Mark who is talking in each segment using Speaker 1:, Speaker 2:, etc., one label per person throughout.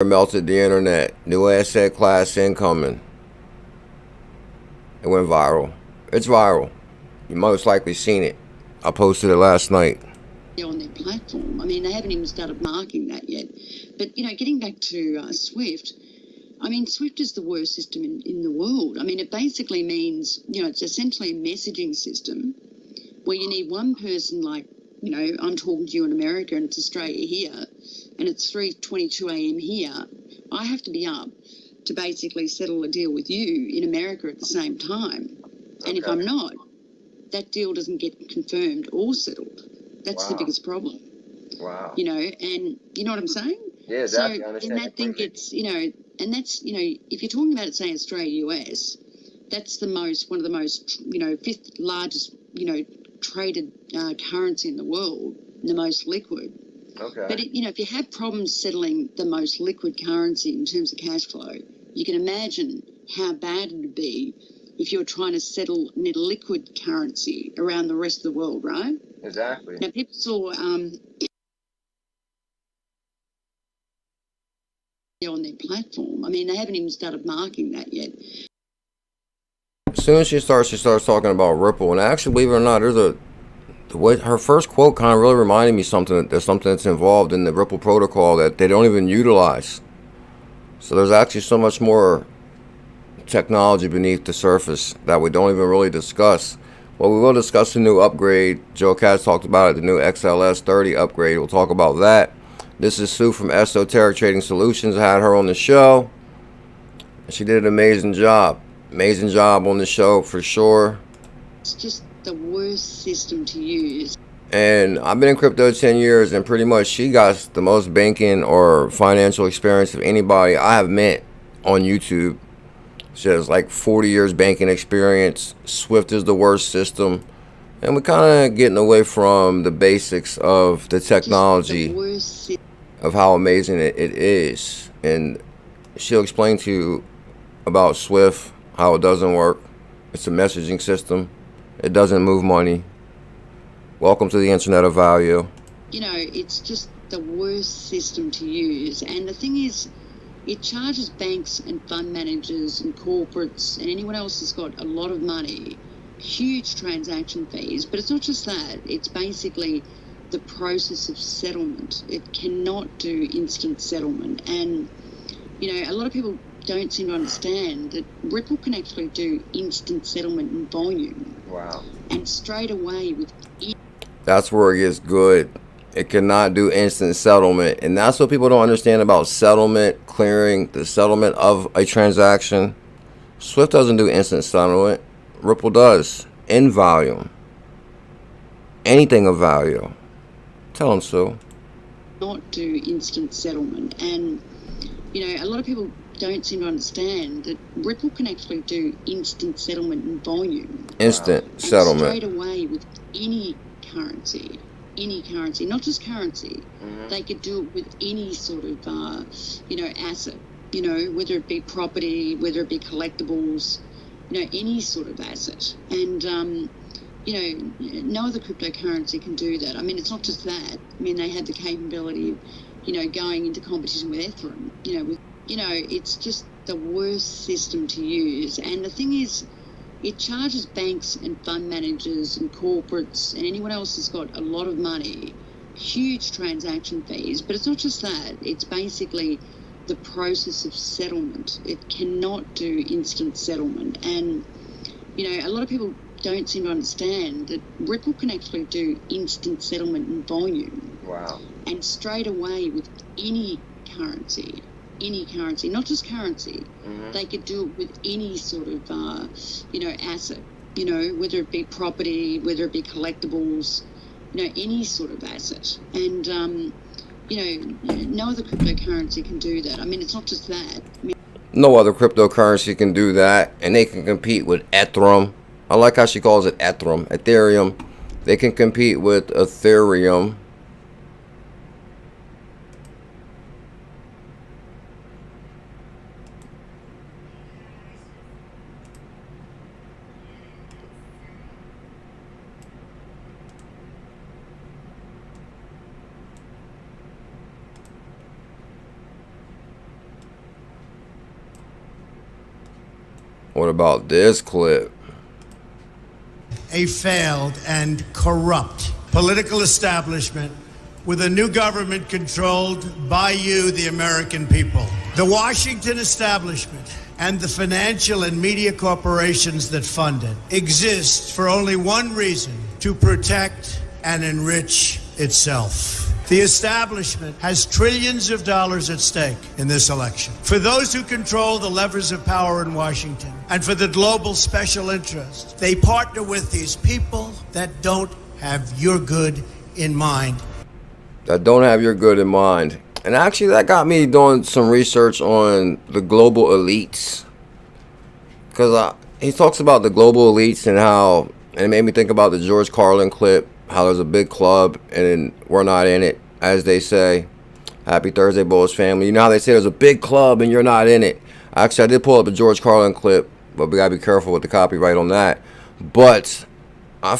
Speaker 1: Melted the internet. New asset class incoming. It went viral. It's viral. You most likely seen it. I posted it last night.
Speaker 2: On their platform. I mean, they haven't even started marking that yet. But, getting back to SWIFT, I mean, SWIFT is the worst system in the world. I mean, it basically means, it's essentially a messaging system where you need one person like, I'm talking to you in America and it's Australia here and it's 3:22 a.m. here. I have to be up to basically settle a deal with you in America at the same time. And if I'm not, that deal doesn't get confirmed or settled. That's the biggest problem.
Speaker 1: Wow.
Speaker 2: And you know what I'm saying?
Speaker 1: Yeah, exactly. I understand.
Speaker 2: And that thing gets, and that's, if you're talking about it, say, Australia, US, that's one of the most, fifth largest, traded currency in the world, and the most liquid.
Speaker 1: Okay.
Speaker 2: But, if you have problems settling the most liquid currency in terms of cash flow, you can imagine how bad it would be if you're trying to settle net liquid currency around the rest of the world, right?
Speaker 1: Exactly.
Speaker 2: Now, people saw on their platform. I mean, they haven't even started marking that yet.
Speaker 1: As soon as she starts talking about Ripple, and actually, believe it or not, her first quote kind of really reminded me something that's involved in the Ripple protocol that they don't even utilize. So there's actually so much more technology beneath the surface that we don't even really discuss. Well, we will discuss the new upgrade. Joe Katz talked about it, the new XLS30 upgrade. We'll talk about that. This is Sue from Esoteric Trading Solutions. I had her on the show. She did an amazing job. Amazing job on the show for sure.
Speaker 2: It's just the worst system to use.
Speaker 1: And I've been in crypto 10 years, and pretty much she got the most banking or financial experience of anybody I have met on YouTube. She has like 40 years banking experience. Swift is the worst system. And we're kind of getting away from the basics of the technology, of how amazing it is. And she'll explain to you about Swift, how it doesn't work. It's a messaging system. It doesn't move money. Welcome to the Internet of Value.
Speaker 2: It's just the worst system to use. And the thing is, it charges banks and fund managers and corporates and anyone else that's got a lot of money huge transaction fees. But it's not just that. It's basically the process of settlement. It cannot do instant settlement. And, a lot of people don't seem to understand that Ripple can actually do instant settlement in volume.
Speaker 1: Wow.
Speaker 2: And straight away with it.
Speaker 1: That's where it gets good. It cannot do instant settlement. And that's what people don't understand about settlement, clearing, the settlement of a transaction. Swift doesn't do instant settlement. Ripple does. In volume. Anything of value. Tell them so.
Speaker 2: Not do instant settlement. And, a lot of people don't seem to understand that Ripple can actually do instant settlement in volume.
Speaker 1: Instant settlement.
Speaker 2: Straight away with any currency, not just currency.
Speaker 1: Mm-hmm.
Speaker 2: They could do it with any sort of, asset, whether it be property, whether it be collectibles, any sort of asset. And, no other cryptocurrency can do that. I mean, it's not just that. I mean, they have the capability of, going into competition with Ethereum, it's just the worst system to use. And the thing is, it charges banks and fund managers and corporates and anyone else that's got a lot of money huge transaction fees. But it's not just that. It's basically the process of settlement. It cannot do instant settlement. And, a lot of people don't seem to understand that Ripple can actually do instant settlement in volume.
Speaker 1: Wow.
Speaker 2: And straight away with any currency, not just currency. Mm-hmm. They could do it with any sort of, asset, whether it be property, whether it be collectibles, any sort of asset. And, no other cryptocurrency can do that. I mean, it's not just that.
Speaker 1: No other cryptocurrency can do that, and they can compete with Ethereum. I like how she calls it Ethereum. They can compete with Ethereum. What about this clip?
Speaker 3: A failed and corrupt political establishment with a new government controlled by you, the American people. The Washington establishment and the financial and media corporations that fund it exist for only one reason: to protect and enrich itself. The establishment has trillions of dollars at stake in this election. For those who control the levers of power in Washington and for the global special interest, they partner with these people that don't have your good in mind.
Speaker 1: That don't have your good in mind. And actually, that got me doing some research on the global elites. Because he talks about the global elites and how, and it made me think about the George Carlin clip, how there's a big club and we're not in it, as they say. Happy Thursday, Bullish family. You know how they say there's a big club and you're not in it. Actually, I did pull up a George Carlin clip, but we gotta be careful with the copyright on that. But I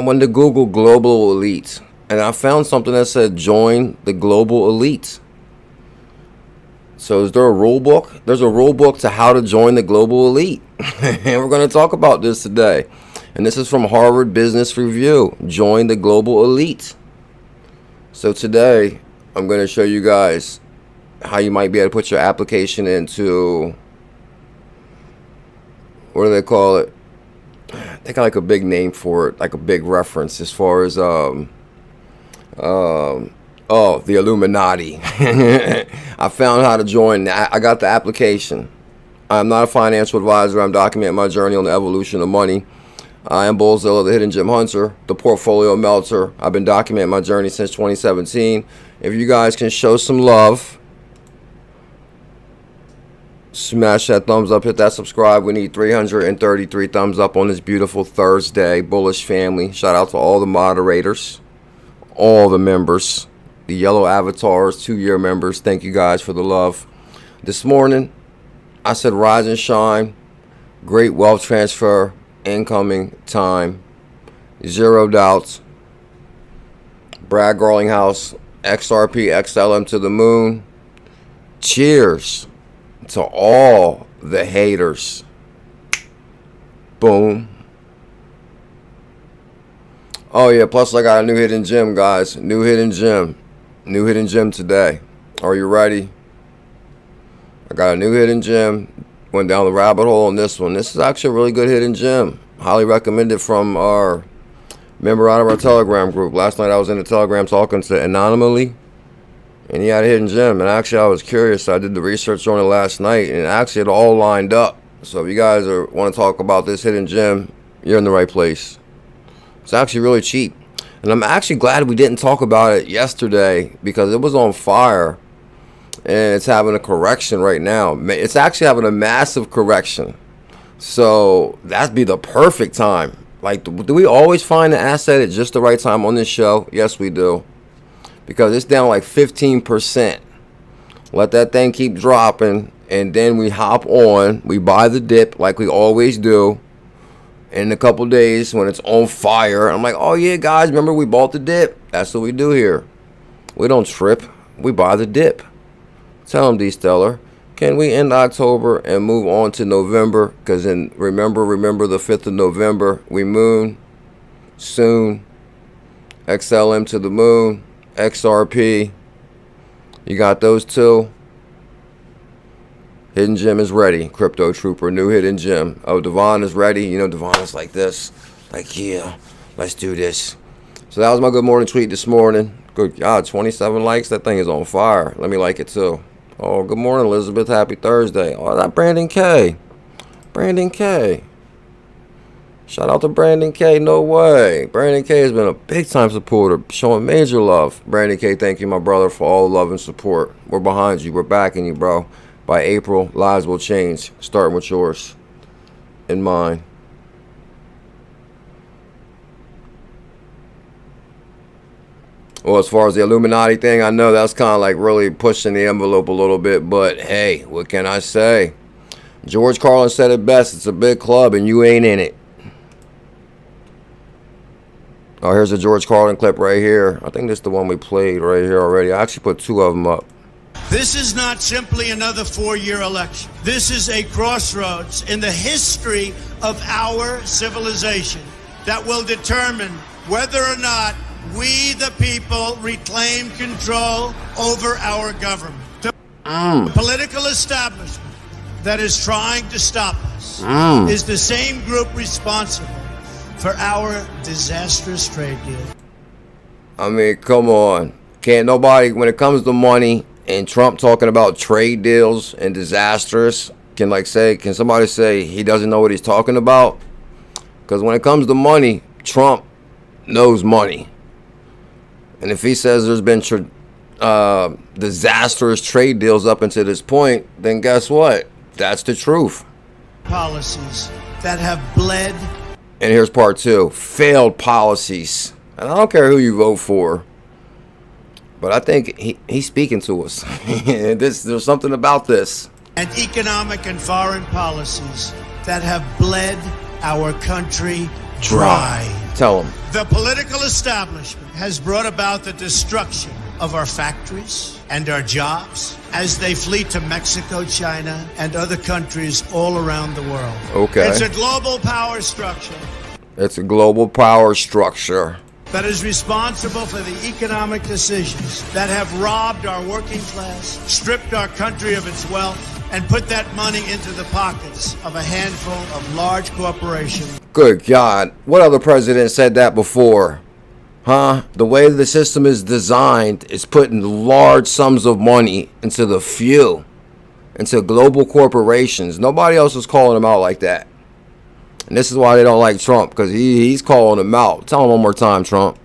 Speaker 1: went to Google global elites, and I found something that said join the global elites. So is there a rule book? There's a rule book to how to join the global elite. And we're going to talk about this today. And this is from Harvard Business Review. Join the global elite. So today, I'm going to show you guys how you might be able to put your application into, what do they call it? They got like a big name for it, like a big reference as far as the Illuminati. I found how to join. I got the application. I'm not a financial advisor. I'm documenting my journey on the evolution of money. I am BuLLZiLLa, the hidden gem hunter, the portfolio melter. I've been documenting my journey since 2017. If you guys can show some love, smash that thumbs up, hit that subscribe. We need 333 thumbs up on this beautiful Thursday. Bullish family. Shout out to all the moderators, all the members, the yellow avatars, 2-year members. Thank you guys for the love. This morning, I said rise and shine. Great wealth transfer. Incoming time. 0 doubts. Brad Garlinghouse. XRP XLM to the moon. Cheers to all the haters. Boom. Oh yeah, plus I got a new hidden gem, guys. New hidden gem. New hidden gem today. Are you ready? I got a new hidden gem. Went down the rabbit hole on this one. This is actually a really good hidden gem. Highly recommended from our member out of our Telegram group. Last night I was in the Telegram talking to anonymously, and he had a hidden gem. And actually I was curious. I did the research on it last night, and actually it all lined up. So if you guys want to talk about this hidden gem, you're in the right place. It's actually really cheap. And I'm actually glad we didn't talk about it yesterday, because it was on fire. And it's having a correction right now. It's actually having a massive correction. So that'd be the perfect time. Like, do we always find the asset at just the right time on this show? Yes, we do. Because it's down like 15%. Let that thing keep dropping. And then we hop on. We buy the dip like we always do. In a couple days when it's on fire, I'm like, oh yeah, guys, remember we bought the dip? That's what we do here. We don't trip. We buy the dip. Tell them, D-Stellar, can we end October and move on to November? Because then remember the 5th of November, we moon soon. XLM to the moon, XRP. You got those two. Hidden gem is ready. Crypto Trooper, new hidden gem. Oh, Devon is ready. You know, Devon is like this. Like, yeah, let's do this. So that was my good morning tweet this morning. Good God, 27 likes. That thing is on fire. Let me like it too. Oh, good morning, Elizabeth. Happy Thursday. Oh, that Brandon K. Brandon K. Shout out to Brandon K. No way. Brandon K has been a big time supporter, showing major love. Brandon K, thank you, my brother, for all the love and support. We're behind you. We're backing you, bro. By April, lives will change, starting with yours and mine. Well, as far as the Illuminati thing, I know that's kind of like really pushing the envelope a little bit, but hey, what can I say? George Carlin said it best, it's a big club and you ain't in it. Oh, here's a George Carlin clip right here. I think this is the one we played right here already. I actually put 2 of them up.
Speaker 3: This is not simply another four-year election. This is a crossroads in the history of our civilization that will determine whether or not we, the people, reclaim control over our government. The political establishment that is trying to stop us is the same group responsible for our disastrous trade deal.
Speaker 1: I mean, come on. Can't nobody, when it comes to money and Trump talking about trade deals and disastrous, can somebody say he doesn't know what he's talking about? Because when it comes to money, Trump knows money. And if he says there's been disastrous trade deals up until this point, then guess what? That's the truth.
Speaker 3: Policies that have bled.
Speaker 1: And here's part two. Failed policies. And I don't care who you vote for, but I think he's speaking to us. There's something about this.
Speaker 3: And economic and foreign policies that have bled our country dry.
Speaker 1: Tell him.
Speaker 3: The political establishment has brought about the destruction of our factories and our jobs as they flee to Mexico, China, and other countries all around the world.
Speaker 1: Okay.
Speaker 3: It's a global power structure.
Speaker 1: It's a global power structure
Speaker 3: that is responsible for the economic decisions that have robbed our working class, stripped our country of its wealth, and put that money into the pockets of a handful of large corporations.
Speaker 1: Good God. What other president said that before? Huh? The way the system is designed is putting large sums of money into the few, into global corporations. Nobody else is calling them out like that. And this is why they don't like Trump, because he's calling them out. Tell him one more time, Trump.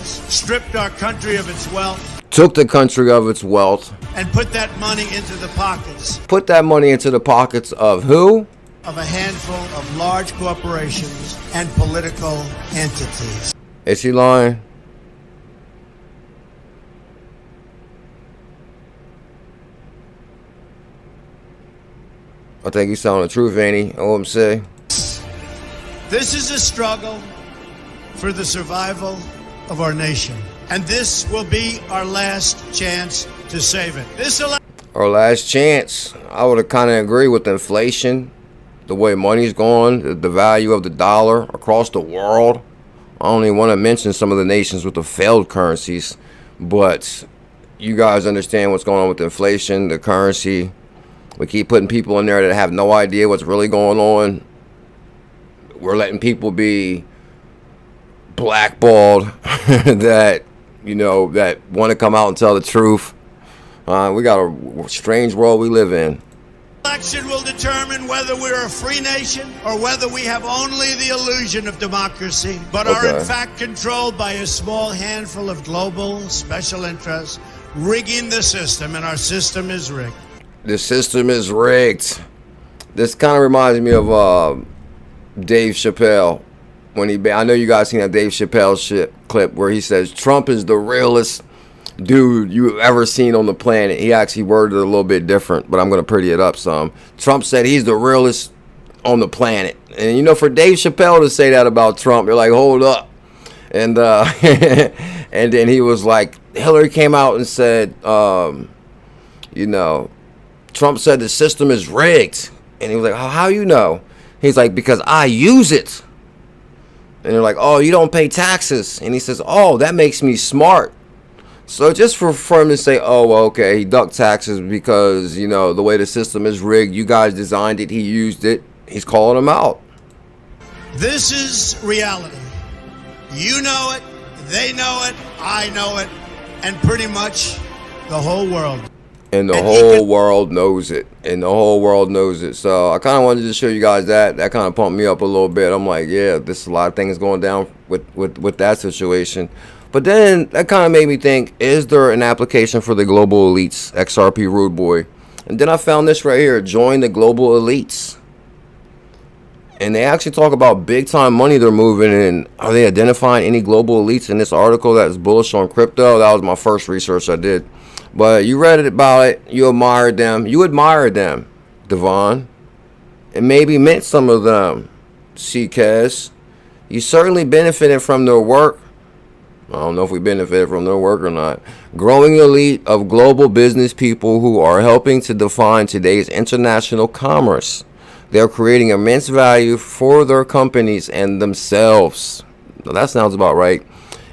Speaker 3: Stripped our country of its wealth.
Speaker 1: Took the country of its wealth.
Speaker 3: And put that money into the pockets.
Speaker 1: Put that money into the pockets of who?
Speaker 3: Of a handful of large corporations and political entities.
Speaker 1: Is he lying? I think he's telling the truth, ain't he? AMMs.
Speaker 3: This is a struggle for the survival of our nation. And this will be our last chance to save it.
Speaker 1: Our last chance. I would have kind of agree with inflation, the way money's going, the value of the dollar across the world. I only want to mention some of the nations with the failed currencies, but you guys understand what's going on with inflation, the currency. We keep putting people in there that have no idea what's really going on. We're letting people be blackballed that, that want to come out and tell the truth. We got a strange world we live in.
Speaker 3: Election will determine whether we're a free nation or whether we have only the illusion of democracy, but are in fact controlled by a small handful of global special interests rigging the system, and our system is rigged.
Speaker 1: The system is rigged. This kind of reminds me of Dave Chappelle. I know you guys seen that Dave Chappelle clip where he says Trump is the realest dude you've ever seen on the planet. He actually worded it a little bit different, but I'm going to pretty it up some. Trump said he's the realest on the planet. And for Dave Chappelle to say that about Trump, you're like, hold up. And and then he was like, Hillary came out and said, Trump said the system is rigged. And he was like, how you know? He's like, because I use it. And they're like, oh, you don't pay taxes. And he says, oh, that makes me smart. So just for him to say, oh, well, okay, he ducked taxes because, the way the system is rigged, you guys designed it, he used it, he's calling them out.
Speaker 3: This is reality. You know it, they know it, I know it, and pretty much the whole world.
Speaker 1: And the whole world knows it. And the whole world knows it. So I kind of wanted to show you guys that. That kind of pumped me up a little bit. I'm like, yeah, there's a lot of things going down with that situation. But then that kind of made me think, is there an application for the global elites, XRP Rude Boy? And then I found this right here, join the global elites. And they actually talk about big time money they're moving in. Are they identifying any global elites in this article that's bullish on crypto? That was my first research I did. But you read it about it, you admired them. You admired them, Devon. And maybe met some of them, CKS. You certainly benefited from their work. I don't know if we benefited from their work or not. growing elite of global business people who are helping to define today's international commerce. They're creating immense value for their companies and themselves. Now, that sounds about right.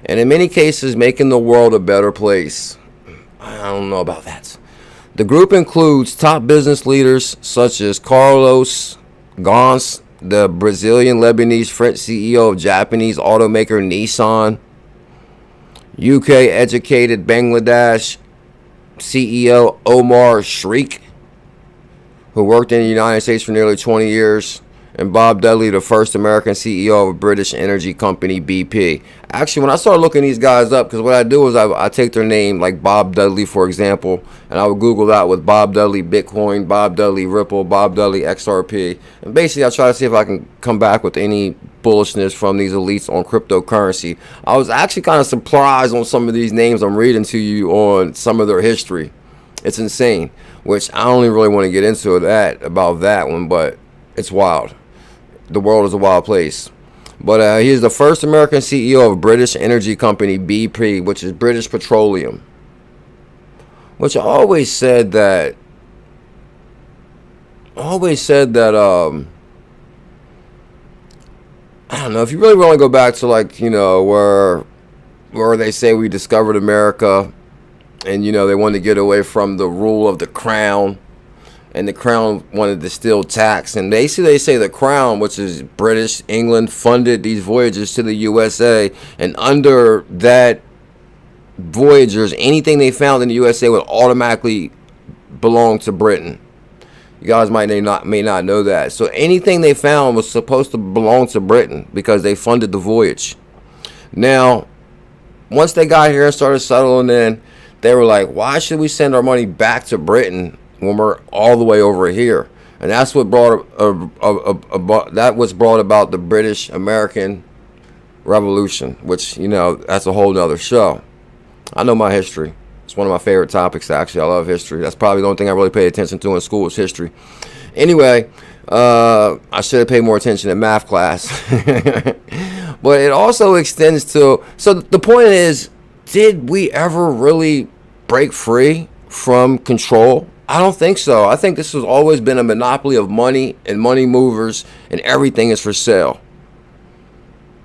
Speaker 1: And in many cases, making the world a better place. I don't know about that. The group includes top business leaders such as Carlos Ghosn, the Brazilian Lebanese French CEO of Japanese automaker Nissan, UK educated Bangladesh CEO Omar Sheikh, who worked in the United States for nearly 20 years, and Bob Dudley, the first American CEO of a British energy company, BP. Actually, when I started looking these guys up, because what I do is I take their name, like Bob Dudley, for example, and I would Google that with Bob Dudley Bitcoin, Bob Dudley Ripple, Bob Dudley XRP. And basically, I try to see if I can come back with any bullishness from these elites on cryptocurrency. I was actually kind of surprised on some of these names I'm reading to you on some of their history. It's insane, which I don't even really want to get into about that one, but it's wild. The world is a wild place. But he is the first American CEO of British energy company BP, which is British Petroleum. Which I always said that I don't know, if you really want to go back to, like, you know, where they say we discovered America, and, you know, they wanted to get away from the rule of the crown, and the crown wanted to still tax. And they say the crown, which is British, England, funded these voyages to the USA, and under that voyagers, anything they found in the USA would automatically belong to Britain. You guys may not know that. So anything they found was supposed to belong to Britain because they funded the voyage. Now, once they got here and started settling in, they were like, why should we send our money back to Britain when we're all the way over here? And that's what brought about the British American Revolution, which, you know, that's a whole nother show. I know my history. It's one of my favorite topics, actually. I love history. That's probably the only thing I really paid attention to in school was history. Anyway, I should have paid more attention in math class. But it also extends to, so the point is, did we ever really break free from control? I don't think so. I think this has always been a monopoly of money and money movers, and everything is for sale.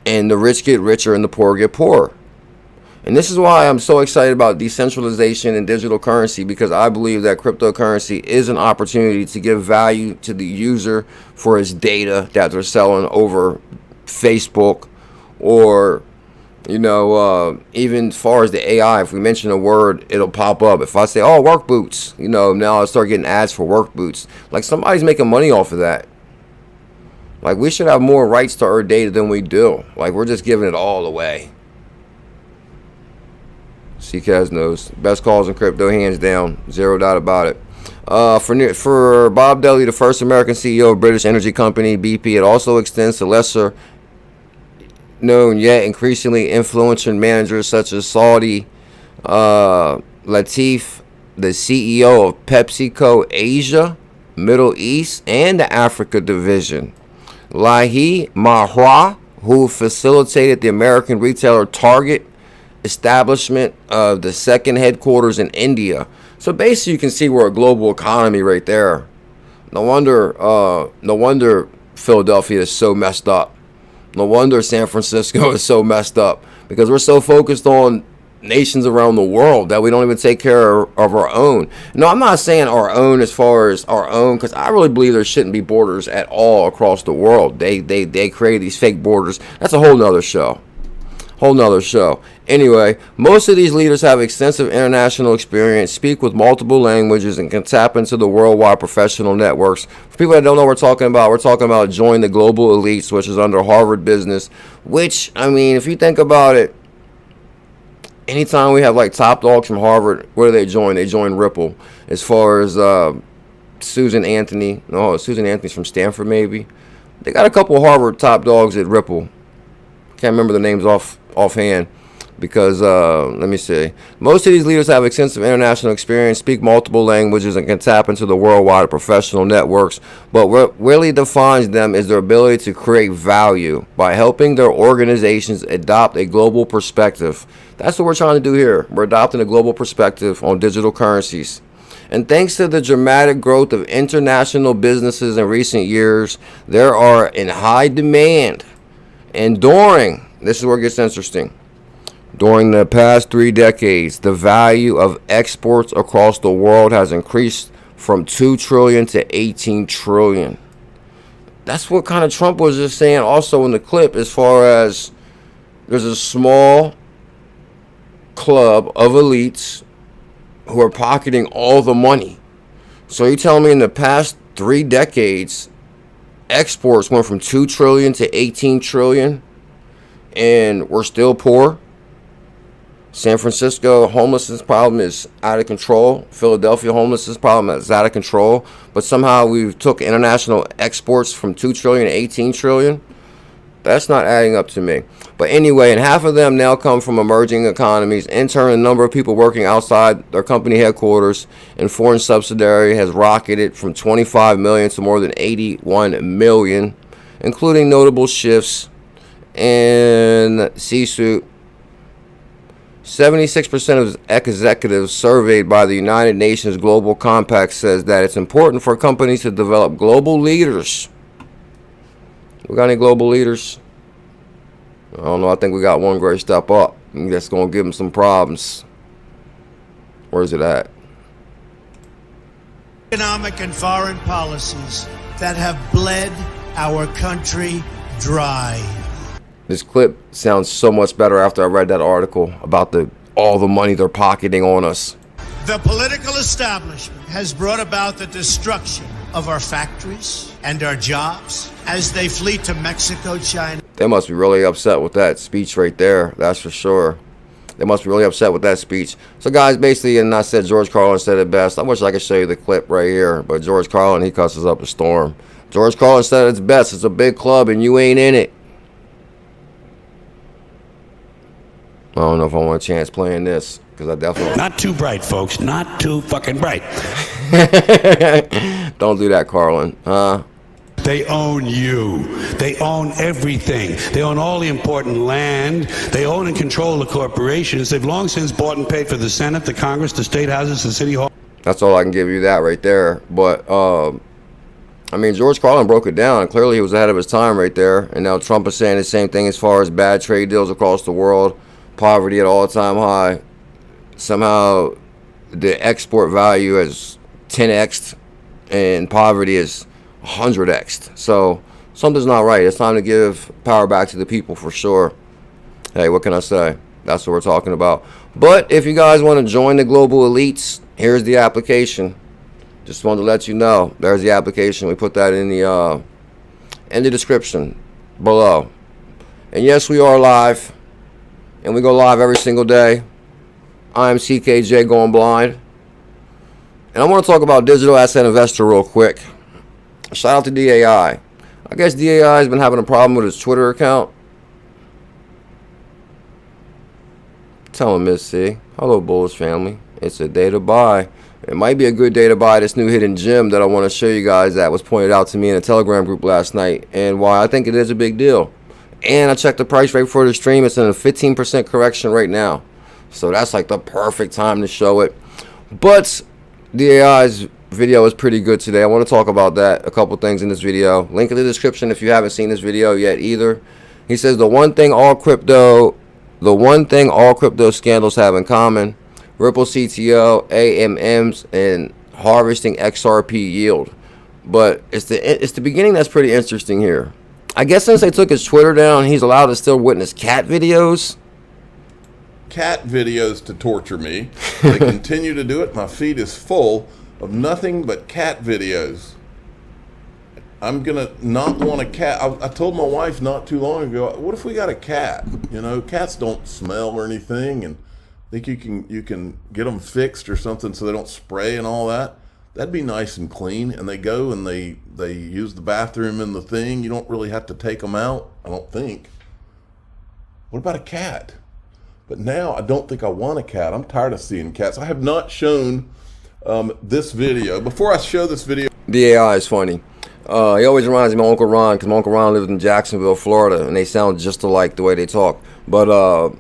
Speaker 1: And the rich get richer and the poor get poorer. And this is why I'm so excited about decentralization and digital currency, because I believe that cryptocurrency is an opportunity to give value to the user for his data that they're selling over Facebook, or, you know, even as far as the AI, if we mention a word, it'll pop up. If I say, oh, work boots, you know, now I start getting ads for work boots. Like, somebody's making money off of that. Like, we should have more rights to our data than we do. Like, we're just giving it all away. CKAZ knows. Best calls in crypto, hands down. Zero doubt about it. For Bob Dudley, the first American CEO of British energy company BP, it also extends to lesser known yet increasingly influential managers such as Saudi Latif, the CEO of PepsiCo Asia, Middle East, and the Africa division. 𝕊𝕚𝕟𝕤𝕤, who facilitated the American retailer Target establishment of the second headquarters in India. So basically, you can see we're a global economy right there. No wonder Philadelphia is so messed up. No wonder San Francisco is so messed up, because we're so focused on nations around the world that we don't even take care of our own. No, I'm not saying our own as far as our own, because I really believe there shouldn't be borders at all across the world. They create these fake borders. That's a whole nother show. Anyway, most of these leaders have extensive international experience, speak with multiple languages, and can tap into the worldwide professional networks. For people that don't know what we're talking about join the global elites, which is under Harvard Business, which, I mean, if you think about it, anytime we have like top dogs from Harvard, where do they join? They join Ripple. As far as Susan Anthony's from Stanford, maybe. They got a couple of Harvard top dogs at Ripple. Can't remember the names offhand. because let me see. Most of these leaders have extensive international experience, speak multiple languages, and can tap into the worldwide professional networks. But what really defines them is their ability to create value by helping their organizations adopt a global perspective. That's what we're trying to do here. We're adopting a global perspective on digital currencies. And thanks to the dramatic growth of international businesses in recent years, there are in high demand. And this is where it gets interesting. During the past 3 decades, the value of exports across the world has increased from 2 trillion to 18 trillion. That's what kind of Trump was just saying also in the clip, as far as there's a small club of elites who are pocketing all the money. So you telling me in the past 3 decades, exports went from 2 trillion to 18 trillion, and we're still poor? San Francisco homelessness problem is out of control. Philadelphia homelessness problem is out of control. But somehow we've took international exports from 2 trillion to 18 trillion. That's not adding up to me. But anyway, and half of them now come from emerging economies. In turn, the number of people working outside their company headquarters and foreign subsidiary has rocketed from 25 million to more than 81 million, including notable shifts in C-suite. 76% of executives surveyed by the United Nations Global Compact says that it's important for companies to develop global leaders. We got any global leaders? I don't know. I think we got one great step up. That's going to give them some problems. Where's it at?
Speaker 3: Economic and foreign policies that have bled our country dry.
Speaker 1: This clip sounds so much better after I read that article about all the money they're pocketing on us.
Speaker 3: The political establishment has brought about the destruction of our factories and our jobs as they flee to Mexico, China.
Speaker 1: They must be really upset with that speech right there. That's for sure. They must be really upset with that speech. So guys, basically, and I said George Carlin said it best. I wish I could show you the clip right here, but George Carlin, he cusses up a storm. George Carlin said it's best. It's a big club and you ain't in it. I don't know if I want a chance playing this, because I definitely...
Speaker 4: Not too bright, folks. Not too fucking bright.
Speaker 1: Don't do that, Carlin.
Speaker 4: They own you. They own everything. They own all the important land. They own and control the corporations. They've long since bought and paid for the Senate, the Congress, the state houses, the city hall.
Speaker 1: That's all I can give you that right there. But, I mean, George Carlin broke it down. Clearly, he was ahead of his time right there. And now Trump is saying the same thing as far as bad trade deals across the world. Poverty at all-time high. Somehow the export value is 10x'd and poverty is 100x'd. So something's not right. It's time to give power back to the people for sure. Hey, what can I say? That's what we're talking about. But if you guys want to join the global elites, here's the application. Just wanted to let you know. There's the application. We put that in the description below. And yes, we are live. And we go live every single day. I'm CKJ Going Blind. And I want to talk about digital asset investor real quick. Shout out to DAI. I guess DAI has been having a problem with his Twitter account. Tell him, Miss C. Hello, Bulls family. It's a day to buy. It might be a good day to buy this new hidden gem that I want to show you guys that was pointed out to me in a Telegram group last night. And why I think it is a big deal. And I checked the price right before the stream. It's in a 15% correction right now. So that's like the perfect time to show it. But DAI's video is pretty good today. I want to talk about that. A couple things in this video. Link in the description if you haven't seen this video yet either. He says the one thing all crypto scandals have in common: Ripple CTO, AMMs, and harvesting XRP yield. But it's the beginning that's pretty interesting here. I guess since they took his Twitter down, he's allowed to still witness cat videos.
Speaker 5: Cat videos to torture me. They continue to do it. My feed is full of nothing but cat videos. I'm going to not want a cat. I told my wife not too long ago, what if we got a cat? You know, cats don't smell or anything, and I think you can get them fixed or something so they don't spray and all that. That'd be nice and clean. And they go and they use the bathroom in the thing. You don't really have to take them out, I don't think. What about a cat? But now I don't think I want a cat. I'm tired of seeing cats. I have not shown this video. Before I show this video,
Speaker 1: DAI is funny. He always reminds me of Uncle Ron, because my Uncle Ron lives in Jacksonville, Florida, and they sound just alike the way they talk. But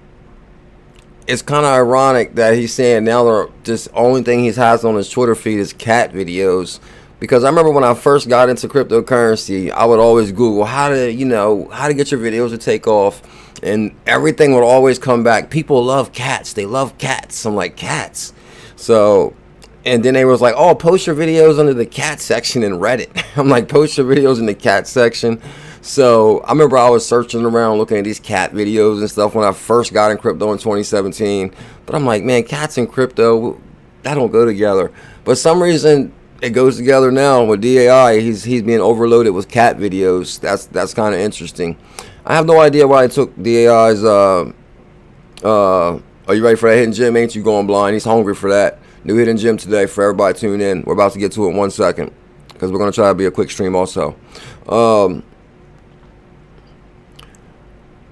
Speaker 1: it's kind of ironic that he's saying now the just only thing he has on his Twitter feed is cat videos. Because I remember when I first got into cryptocurrency, I would always Google how to get your videos to take off, and everything would always come back. People love cats. They love cats. I'm like, cats. So, and then they was like, oh, post your videos under the cat section in Reddit. I'm like, post your videos in the cat section. So I remember I was searching around looking at these cat videos and stuff when I first got in crypto in 2017. But I'm like, man, cats and crypto, that don't go together. But for some reason, it goes together now with DAI. He's being overloaded with cat videos. That's kind of interesting. I have no idea why I took DAI's. Are you ready for that hidden gem? Ain't you going blind? He's hungry for that. New hidden gem today for everybody tune in. We're about to get to it in 1 second because we're going to try to be a quick stream also.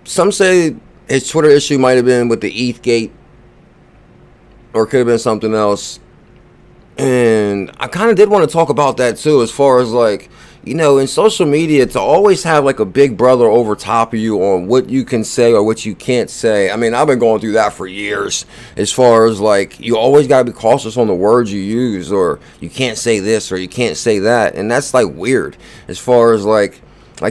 Speaker 1: Some say his Twitter issue might have been with the ETH gate, or it could have been something else. And I kind of did want to talk about that too, as far as like, you know, in social media, to always have like a big brother over top of you on what you can say or what you can't say. I mean, I've been going through that for years, as far as like, you always got to be cautious on the words you use, or you can't say this or you can't say that. And that's like weird, as far as like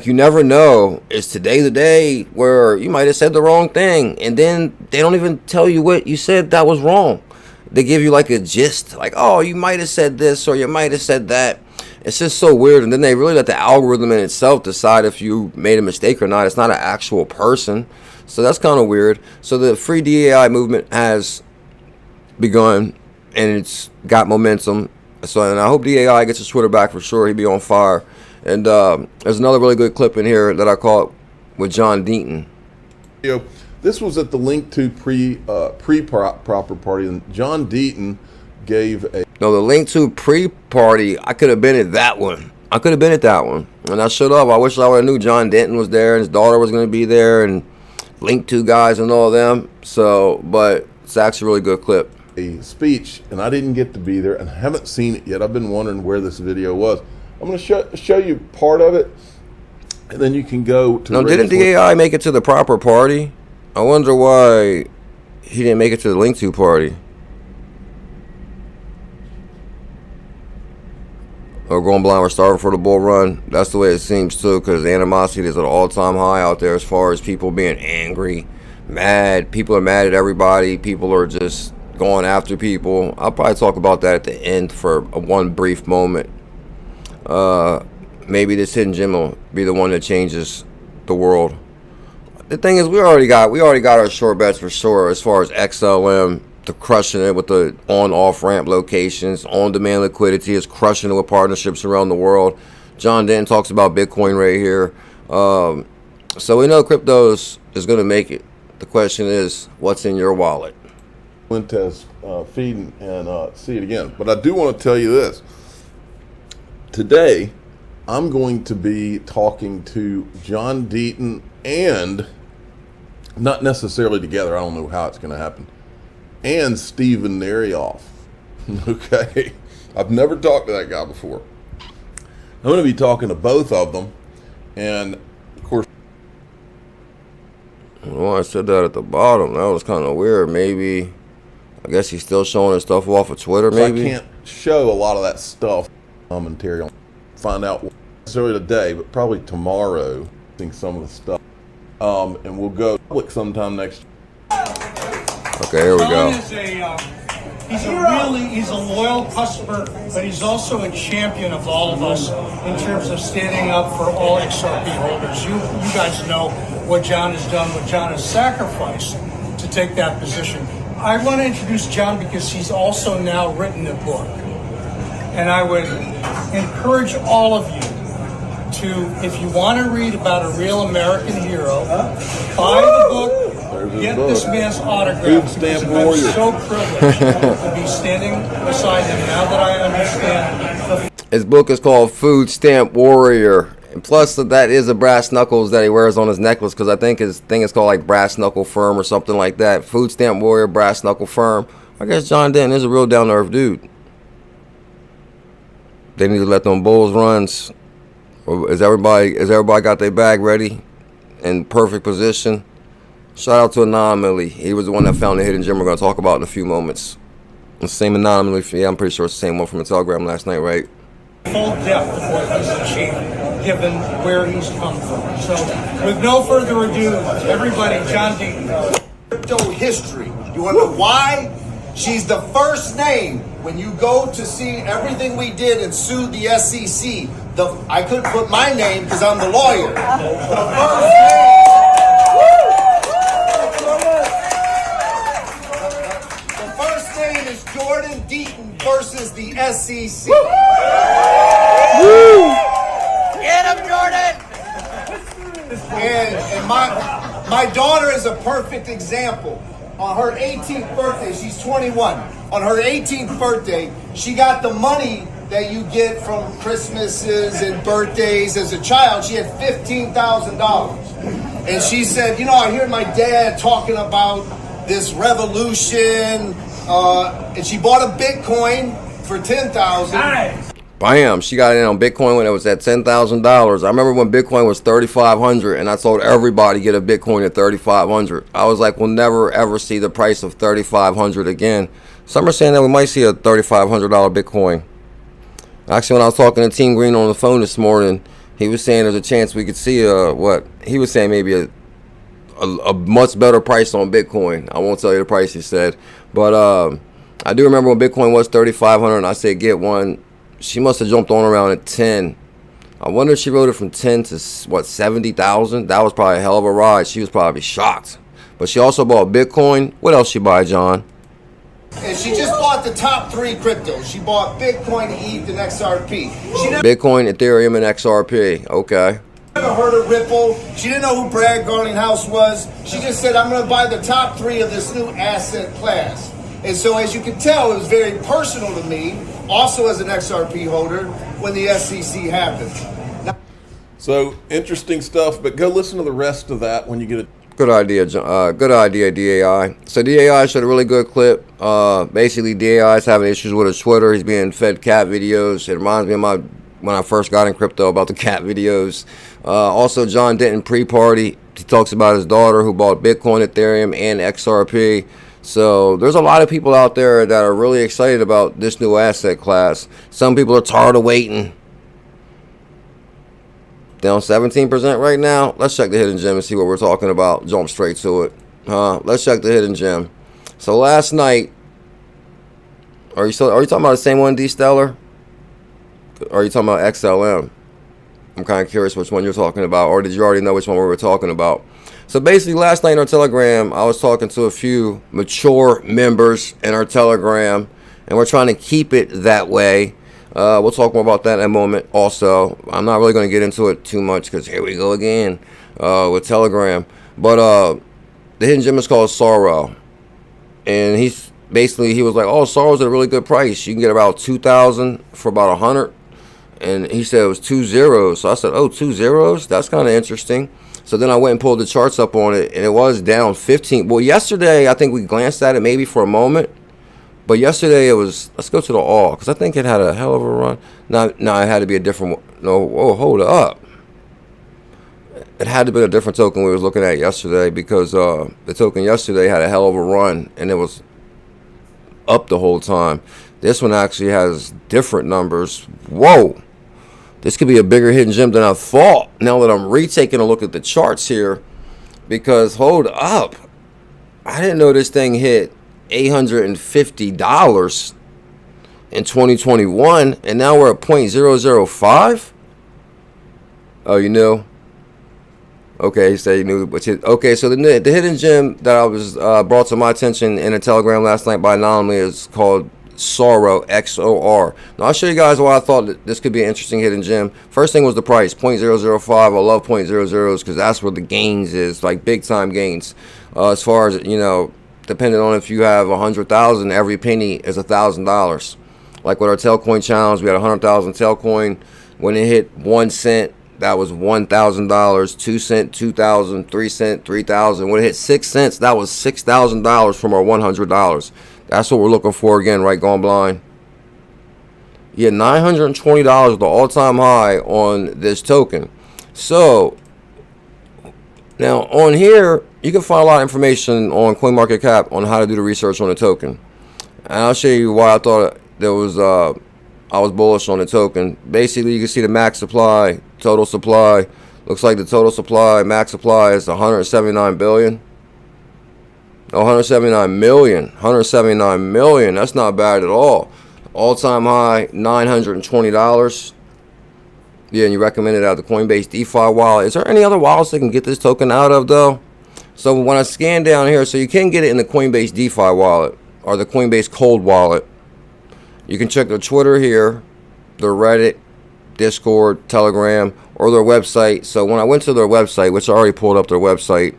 Speaker 1: you never know, is today the day where you might have said the wrong thing, and then they don't even tell you what you said that was wrong. They give you like a gist, like, oh, you might have said this or you might have said that. It's just so weird. And then they really let the algorithm in itself decide if you made a mistake or not. It's not an actual person. So that's kind of weird. So the free DAI movement has begun, and it's got momentum. So, and I hope DAI gets his Twitter back for sure. He'd be on fire. And there's another really good clip in here that I caught with John Deaton.
Speaker 5: this was at the link to pre-proper party, and John Deaton gave a...
Speaker 1: No, the link to pre-party, I could have been at that one. I could have been at that one. And I showed up. I wish I would have knew John Denton was there and his daughter was going to be there and link to guys and all them. So, but it's actually a really good clip.
Speaker 5: A speech, and I didn't get to be there and I haven't seen it yet. I've been wondering where this video was. I'm going to show you part of it, and then you can go to...
Speaker 1: No, didn't DAI make it to the proper party? I wonder why he didn't make it to the link to party. Or going blind, we're starving for the bull run. That's the way it seems too, because animosity is at an all-time high out there as far as people being angry, mad. People are mad at everybody. People are just going after people. I'll probably talk about that at the end for one brief moment. Maybe this hidden gem will be the one that changes the world. The thing is, we already got our short bets for sure as far as XLM. To crushing it with the on-off ramp locations. On-demand liquidity is crushing it with partnerships around the world. John Denton talks about Bitcoin right here. So we know crypto is going to make it. The question is, what's in your wallet?
Speaker 5: Fuentes feed and see it again. But I do want to tell you this. Today, I'm going to be talking to John Deaton, and not necessarily together. I don't know how it's going to happen. And 𝕝𝕚𝕟𝕜𝕤. Okay, I've never talked to that guy before. I'm going to be talking to both of them, and of course,
Speaker 1: well, I said that at the bottom. That was kind of weird. Maybe, I guess he's still showing his stuff off of Twitter. Maybe
Speaker 5: I can't show a lot of that stuff. Commentary. I'll find out not necessarily today, but probably tomorrow. I think some of the stuff, and we'll go public sometime next year.
Speaker 1: Okay, here we go.
Speaker 6: He's a loyal customer, but he's also a champion of all of us in terms of standing up for all XRP holders. You guys know what John has done, what John has sacrificed to take that position. I want to introduce John because he's also now written a book. And I would encourage all of you to, if you want to read about a real American hero, buy the book. Get this man's autograph.
Speaker 5: Food stamp
Speaker 6: I'm
Speaker 5: warrior.
Speaker 6: so privileged to be standing beside him now that I understand.
Speaker 1: His book is called Food Stamp Warrior. And plus, that is a brass knuckles that he wears on his necklace, because I think his thing is called like Brass Knuckle Firm or something like that. Food Stamp Warrior, Brass Knuckle Firm. I guess John Denton is a real down-to-earth dude. They need to let them Bulls runs. Is everybody got their bag ready in perfect position? Shout out to Anomaly. He was the one that found the hidden gem we're going to talk about in a few moments. The same Anomaly. Yeah, I'm pretty sure it's the same one from the Telegram last night, right?
Speaker 6: Full depth of what he's achieved, given where he's come from. So, with no further ado, everybody, John Deaton.
Speaker 7: Crypto history. You want to know why? She's the first name when you go to see everything we did and sue the SEC. I couldn't put my name because I'm the lawyer. The first name. The first name is Jordan Deaton versus the SEC.
Speaker 8: Get him, Jordan!
Speaker 7: And my daughter is a perfect example. On her 18th birthday, she's 21. On her 18th birthday, she got the money that you get from Christmases and birthdays as a child. She had $15,000. And she said, I hear my dad talking about this revolution. And she bought a Bitcoin for $10,000.
Speaker 6: Nice.
Speaker 1: Bam! She got in on Bitcoin when it was at $10,000. I remember when Bitcoin was $3,500, and I told everybody get a Bitcoin at $3,500. I was like, we'll never ever see the price of $3,500 again. Some are saying that we might see a $3,500 Bitcoin. Actually, when I was talking to Team Green on the phone this morning, he was saying there's a chance we could see what he was saying, maybe a much better price on Bitcoin. I won't tell you the price he said, but I do remember when Bitcoin was $3,500, and I said get one. She must have jumped on around at 10. I wonder if she rode it from 10 to, 70,000? That was probably a hell of a ride. She was probably shocked. But she also bought Bitcoin. What else she buy, John?
Speaker 7: And she just bought the top 3 cryptos. She bought Bitcoin, ETH, and XRP.
Speaker 1: Bitcoin, Ethereum, and XRP. Okay.
Speaker 7: Never heard of Ripple. She didn't know who Brad Garlinghouse was. She just said, I'm going to buy the top 3 of this new asset class. And so, as you can tell, it was very personal to me, also as an XRP holder, when the SEC happened.
Speaker 5: So, interesting stuff, but go listen to the rest of that when you get it.
Speaker 1: Good idea, good idea, DAI. So DAI showed a really good clip. Basically, DAI is having issues with his Twitter. He's being fed cat videos. It reminds me of when I first got in crypto about the cat videos. Also, John Denton pre-party. He talks about his daughter who bought Bitcoin, Ethereum, and XRP. So there's a lot of people out there that are really excited about this new asset class. Some people are tired of waiting. Down 17% right now. Let's check the hidden gem and see what we're talking about. Jump straight to it. Let's check the hidden gem. So last night, are you talking about the same one, D Stellar? Or are you talking about XLM? I'm kind of curious which one you're talking about, or did you already know which one we were talking about? So basically, last night in our Telegram, I was talking to a few mature members in our Telegram, and we're trying to keep it that way. We'll talk more about that in a moment. Also, I'm not really going to get into it too much because here we go again with Telegram. But the hidden gem is called Sora, and he was like, "Oh, Sora's at a really good price. You can get about 2,000 for about 100." And he said it was 2 zeros. So I said, "Oh, 2 zeros? That's kind of interesting." So then I went and pulled the charts up on it, and it was down 15. Well, yesterday, I think we glanced at it maybe for a moment. But yesterday, it was, let's go to the all, because I think it had a hell of a run. No, it had to be a different one. No, whoa, hold up. It had to be a different token we was looking at yesterday, because the token yesterday had a hell of a run, and it was up the whole time. This one actually has different numbers. Whoa. This could be a bigger hidden gem than I thought. Now that I'm retaking a look at the charts here, because hold up, I didn't know this thing hit $850 in 2021, and now we're at 0.005. Oh, you knew? Okay, he said he knew. Okay, so the hidden gem that I was brought to my attention in a Telegram last night by Anomaly is called Sora, XOR. Now I'll show you guys why I thought that this could be an interesting hidden gem. First thing was the price, 0.005. I love 0.00s because that's where the gains is, like big time gains. As far as, depending on if you have 100,000, every penny is $1,000. Like with our Tailcoin challenge, we had 100,000 Tailcoin. When it hit 1 cent, that was $1,000, 2 cent, 2,000, 3 cent, 3,000. When it hit 6 cents, that was $6,000 from our $100. That's what we're looking for again, right? Going blind. Yeah, $920 is the all-time high on this token. So now on here, you can find a lot of information on CoinMarketCap on how to do the research on the token. And I'll show you why I thought there was I was bullish on the token. Basically, you can see the max supply, total supply. Looks like the total supply, max supply is 179 billion. Oh, 179 million. 179 million. That's not bad at all. All-time high, $920. Yeah, and you recommended out the Coinbase DeFi wallet. Is there any other wallets that can get this token out of, though? So when I scan down here, so you can get it in the Coinbase DeFi wallet or the Coinbase Cold wallet. You can check their Twitter here, their Reddit, Discord, Telegram, or their website. So when I went to their website, which I already pulled up their website,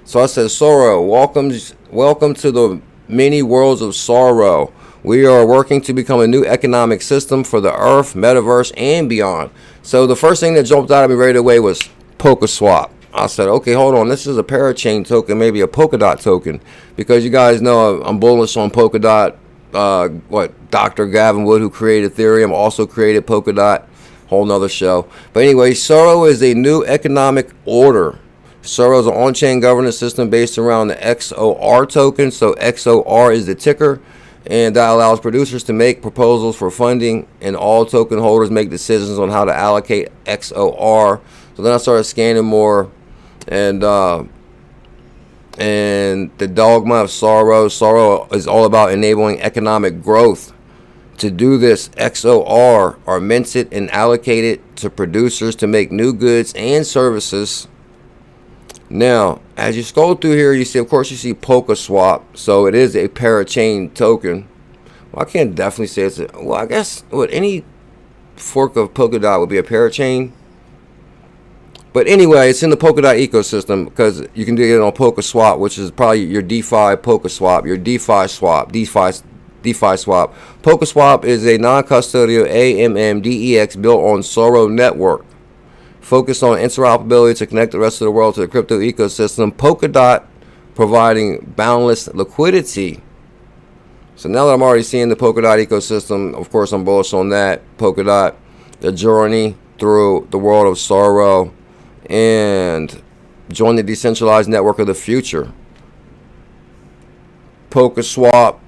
Speaker 1: so I said, Sora, welcome to the many worlds of sorrow. We are working to become a new economic system for the Earth, Metaverse, and beyond. So the first thing that jumped out at me right away was PolkaSwap. I said, okay, hold on. This is a parachain token, maybe a Polkadot token, because you guys know I'm bullish on Polkadot. Dr. Gavin Wood, who created Ethereum, also created Polkadot. Whole nother show. But anyway, Sora is a new economic order. Sora is an on-chain governance system based around the XOR token. So XOR is the ticker, and that allows producers to make proposals for funding, and all token holders make decisions on how to allocate XOR. So then I started scanning more, and the dogma of Sora is all about enabling economic growth. To do this, XOR are minted and allocated to producers to make new goods and services. Now, as you scroll through here, you see, of course, you see PolkaSwap. So it is a parachain token. Well, I can't definitely say it's well, I guess any fork of Polkadot would be a parachain. But anyway, it's in the Polkadot ecosystem because you can do it on PolkaSwap, which is probably your DeFi PolkaSwap, your DeFi swap. PolkaSwap is a non-custodial AMMs built on Sora network, focused on interoperability to connect the rest of the world to the crypto ecosystem. Polkadot providing boundless liquidity. So now that I'm already seeing the Polkadot ecosystem, of course I'm bullish on that. Polkadot, the journey through the world of Sora, and join the decentralized network of the future. PolkaSwap.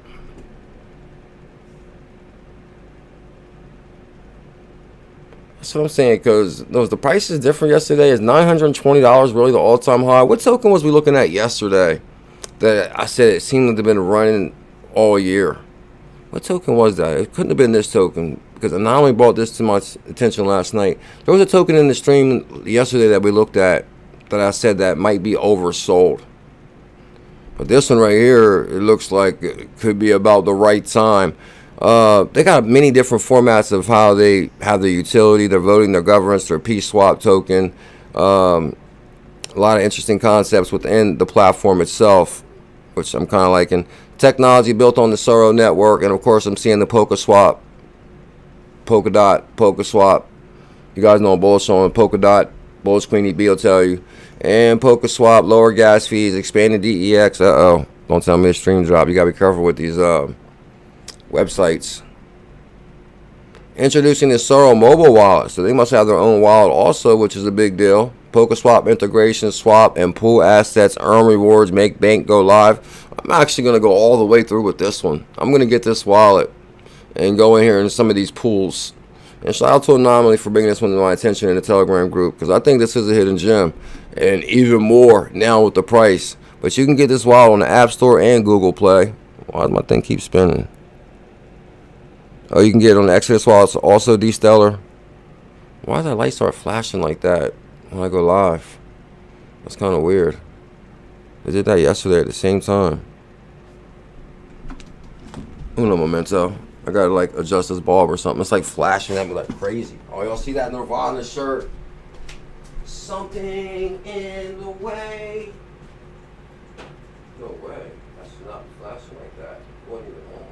Speaker 1: That's what I'm saying, because the price is different yesterday. Is $920 really the all-time high? What token was we looking at yesterday that I said it seemed to have been running all year? What token was that? It couldn't have been this token, because I not only brought this to my attention last night. There was a token in the stream yesterday that we looked at that I said that might be oversold. But this one right here, it looks like it could be about the right time. They got many different formats of how they have the utility. They're voting their governance, their P-swap token. A lot of interesting concepts within the platform itself, which I'm kind of liking. Technology built on the Sora network, and of course I'm seeing the PolkaSwap, PolkaSwap. You guys know I'm bullish on Polkadot. Bullish Queenie B will tell you. And PolkaSwap, lower gas fees, expanding DEX. Don't tell me a stream drop. You gotta be careful with these websites. Introducing the Sora mobile wallet. So they must have their own wallet also, which is a big deal. PolkaSwap integration, swap and pool assets, earn rewards, make bank go live. I'm actually going to go all the way through with this one. I'm going to get this wallet and go in here in some of these pools. And shout out to Anomaly for bringing this one to my attention in the Telegram group, because I think this is a hidden gem, and even more now with the price. But you can get this wallet on the App Store and Google Play. Why does my thing keep spinning? Oh, you can get it on the Exodus wallet, also D-Stellar. Why does that light start flashing like that when I go live? That's kind of weird. I did that yesterday at the same time. Uno momento. I gotta like adjust this bulb or something. It's like flashing at me like crazy. Oh, y'all see that Nirvana shirt? Something in the way. No way. That's not flashing like that. Wasn't even on.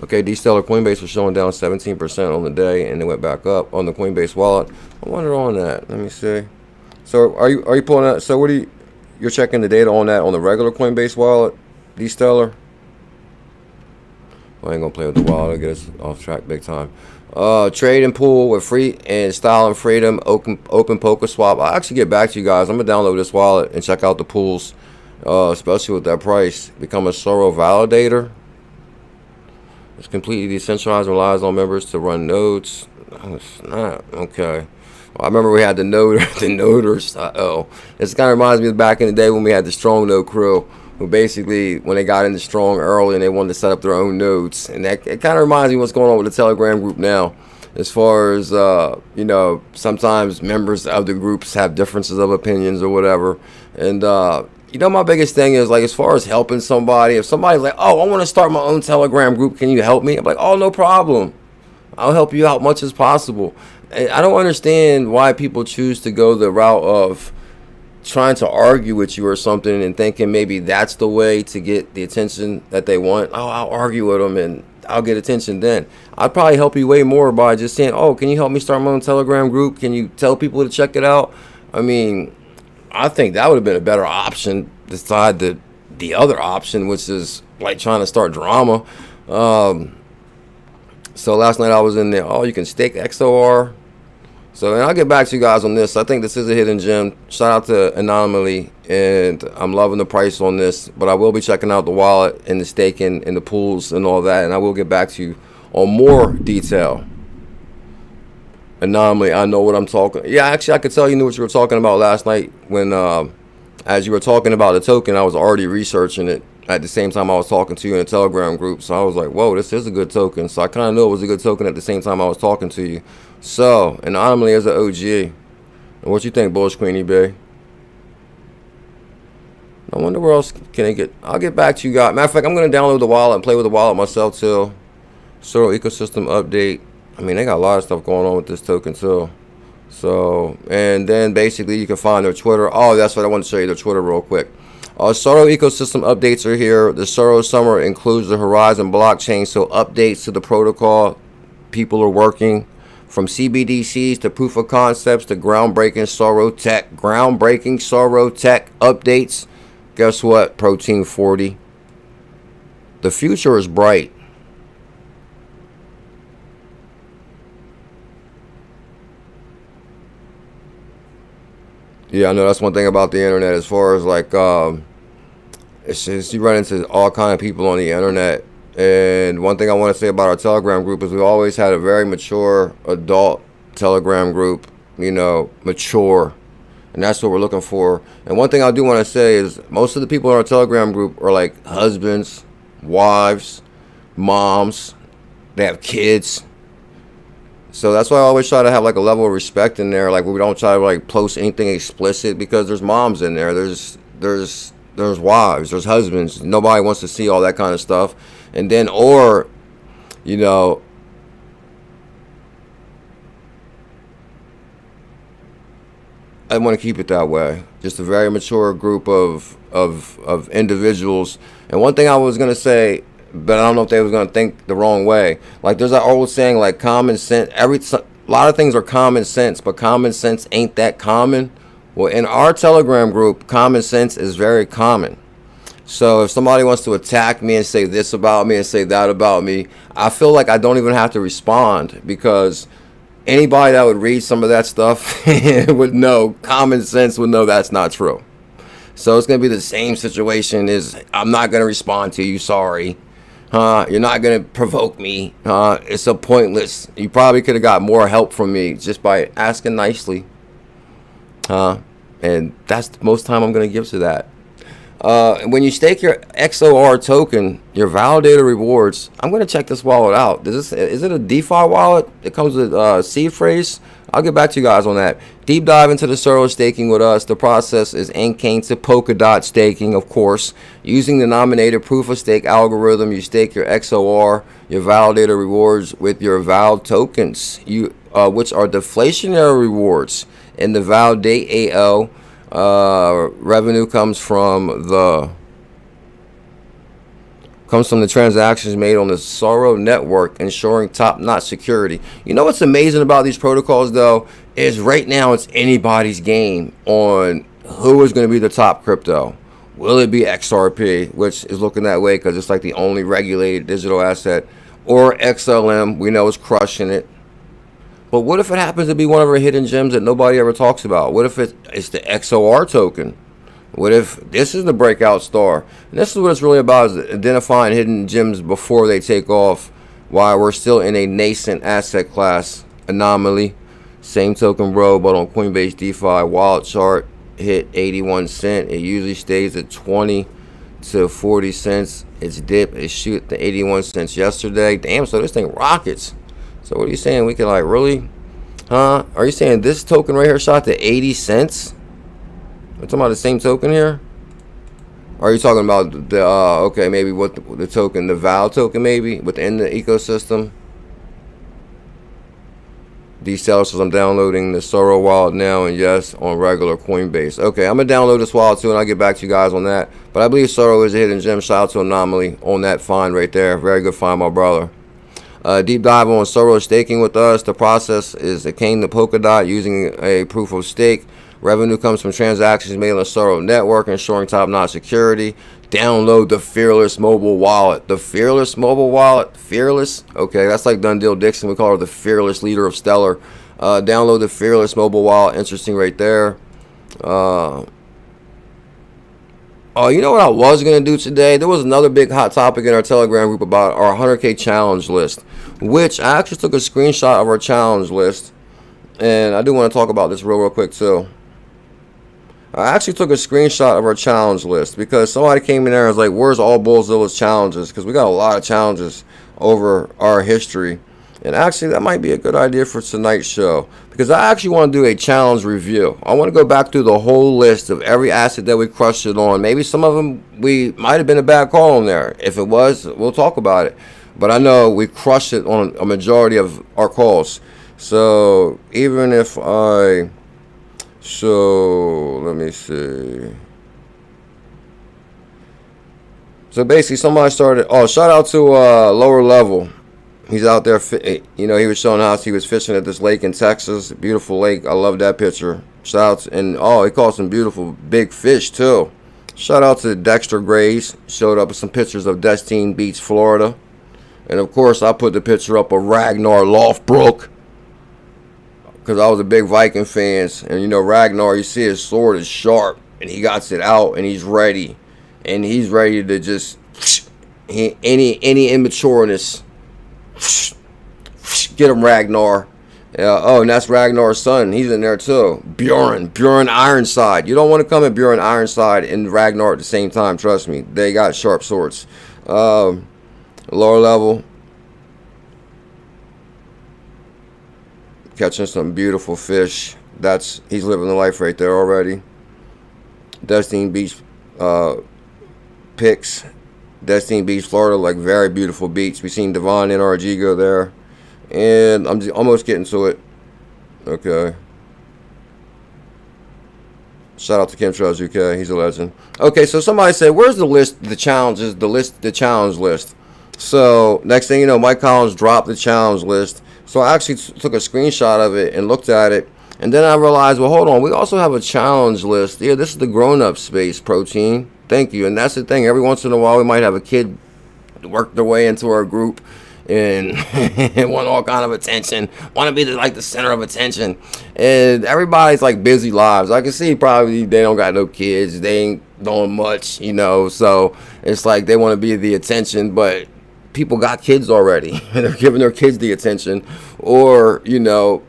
Speaker 1: Okay, D-Stellar Coinbase was showing down 17% on the day, and it went back up on the Coinbase wallet. I wonder on that. Let me see. So are you pulling that? So what you're checking the data on that on the regular Coinbase wallet, D-Stellar? I ain't gonna play with the wallet. I'll get us off track big time. Trade and pool with free and style and freedom. Open Poker Swap. I'll actually get back to you guys. I'm gonna download this wallet and check out the pools, especially with that price. Become a Sora validator. It's completely decentralized and relies on members to run nodes. Oh, snap. Okay. Well, I remember we had the noders. This kind of reminds me of back in the day when we had the strong node crew, who basically, when they got into strong early and they wanted to set up their own nodes. And that, it kind of reminds me of what's going on with the Telegram group now. As far as, you know, sometimes members of the groups have differences of opinions or whatever. And, you know, my biggest thing is, like, as far as helping somebody, if somebody's like, oh, I want to start my own Telegram group, can you help me? I'm like, oh, no problem. I'll help you out much as possible. And I don't understand why people choose to go the route of trying to argue with you or something and thinking maybe that's the way to get the attention that they want. Oh, I'll argue with them and I'll get attention then. I'd probably help you way more by just saying, oh, can you help me start my own Telegram group? Can you tell people to check it out? I mean, I think that would have been a better option beside the other option, which is like trying to start drama. So last night I was in there. Oh, you can stake XOR. So, and I'll get back to you guys on this. I think this is a hidden gem. Shout out to Anomaly, and I'm loving the price on this. But I will be checking out the wallet and the staking and the pools and all that, and I will get back to you on more detail. Anomaly, I know what I'm talking. Yeah, actually, I could tell you knew what you were talking about last night when, as you were talking about the token, I was already researching it at the same time I was talking to you in a Telegram group. So I was like, whoa, this is a good token. So I kind of knew it was a good token at the same time I was talking to you. So, Anomaly is an OG. And what you think, Bullish Queenie B? I wonder where else can I get. I'll get back to you guys. Matter of fact, I'm going to download the wallet and play with the wallet myself too. Sora ecosystem update. I mean, they got a lot of stuff going on with this token too. So, and then basically you can find their Twitter. Oh, that's what I want to show you, their Twitter real quick. Sora ecosystem updates are here. The Sora summer includes the Horizon blockchain, so updates to the protocol. People are working from CBDCs to proof of concepts to groundbreaking Sora tech. Groundbreaking Sora tech updates. Guess what, Protein 40? The future is bright. Yeah, I know that's one thing about the internet as far as like it's just you run into all kind of people on the internet. And one thing I want to say about our Telegram group is we always had a very mature adult Telegram group, you know, mature. And that's what we're looking for. And one thing I do want to say is most of the people in our Telegram group are like husbands, wives, moms. They have kids. So that's why I always try to have like a level of respect in there. Like we don't try to like post anything explicit because there's moms in there. There's wives, there's husbands. Nobody wants to see all that kind of stuff. And then, or, you know, I want to keep it that way. Just a very mature group of individuals. And one thing I was going to say, but I don't know if they was going to think the wrong way. Like there's that old saying, like common sense. A lot of things are common sense, but common sense ain't that common. Well, in our Telegram group, common sense is very common. So if somebody wants to attack me and say this about me and say that about me, I feel like I don't even have to respond because anybody that would read some of that stuff would know, common sense would know that's not true. So it's going to be the same situation as I'm not going to respond to you, sorry. You're not going to provoke me. It's a pointless. You probably could have got more help from me just by asking nicely. And that's the most time I'm going to give to that. When you stake your XOR token, your validator rewards, I'm going to check this wallet out. Is it a DeFi wallet? It comes with seed phrase. I'll get back to you guys on that. Deep dive into the Sora staking with us. The process is akin to Polkadot staking, of course. Using the nominated proof of stake algorithm, you stake your XOR, your validator rewards with your VAL tokens, which are deflationary rewards. And the 𝕝𝕚𝕒 revenue comes from the comes from the transactions made on the Sora network, ensuring top-notch security. You know what's amazing about these protocols, though, is right now it's anybody's game on who is going to be the top crypto. Will it be XRP, which is looking that way because it's like the only regulated digital asset, or XLM? We know it's crushing it. But what if it happens to be one of our hidden gems that nobody ever talks about? What if it's the XOR token? What if this is the breakout star? And this is what it's really about, is identifying hidden gems before they take off while we're still in a nascent asset class anomaly. Same token bro, but on Coinbase DeFi wallet chart hit 81 cents. It usually stays at 20 to 40 cents. It's dipped. It shoot to 81 cents yesterday. Damn, so this thing rockets. So what are you saying? We can like really? Huh? Are you saying this token right here shot to 80 cents? We're talking about the same token here? Or are you talking about the, okay, maybe what the token, the VAL token maybe, within the ecosystem? Decel says I'm downloading the Sora wallet now, and yes, on regular Coinbase. Okay, I'm going to download this wallet too, and I'll get back to you guys on that. But I believe Sora is a hidden gem. Shout out to Anomaly on that find right there. Very good find, my brother. Deep dive on Sora staking with us. The process is akin to Polkadot using a proof of stake. Revenue comes from transactions made on the Sora network, ensuring top-notch security. Download the Fearless mobile wallet. The Fearless mobile wallet. Fearless? Okay, that's like Dundee Dixon. We call her the Fearless leader of Stellar. Download the Fearless mobile wallet. Interesting right there. Oh, you know what I was going to do today? There was another big hot topic in our Telegram group about our 100K challenge list, which I actually took a screenshot of our challenge list. And I do want to talk about this real quick too. I actually took a screenshot of our challenge list because somebody came in there and was like, where's all BuLLZiLla's challenges? Because we got a lot of challenges over our history. And actually, that might be a good idea for tonight's show, because I actually want to do a challenge review. I want to go back through the whole list of every asset that we crushed it on. Maybe some of them we might have been a bad call on there. If it was, we'll talk about it. But I know we crushed it on a majority of our calls. So even if let me see. So basically, somebody started. Oh, shout out to Lower Level. He's out there. You know, he was showing how he was fishing at this lake in Texas. Beautiful lake. I love that picture. Shout out to, and oh, he caught some beautiful big fish too. Shout out to Dexter Grays. Showed up with some pictures of Deaton Beach, Florida. And of course, I put the picture up of Ragnar Lothbrok, because I was a big Viking fan. And you know, Ragnar, you see his sword is sharp, and he got it out, and he's ready. And he's ready to just any immatureness. Get him, Ragnar. Oh, and that's Ragnar's son. He's in there too. Bjorn Ironside. You don't want to come at Bjorn Ironside and Ragnar at the same time. Trust me, they got sharp swords. Lower level, catching some beautiful fish. He's living the life right there already. Deaton Beach pics. Deaton Beach, Florida, like very beautiful beach. We seen Devon NRG go there, and I'm almost getting to it. Okay. Shout out to Chemtrails UK. He's a legend. Okay, so somebody said, "Where's the list? The challenges, the challenge list." So next thing you know, Mike Collins dropped the challenge list. So I actually took a screenshot of it and looked at it, and then I realized, well, hold on, we also have a challenge list. Yeah, this is the grown-up space, Protein. Thank you. And that's the thing. Every once in a while, we might have a kid work their way into our group and want all kind of attention, want to be like the center of attention. And everybody's like busy lives. I can see probably they don't got no kids. They ain't doing much, you know. So it's like they want to be the attention, but people got kids already. They're giving their kids the attention, or, you know,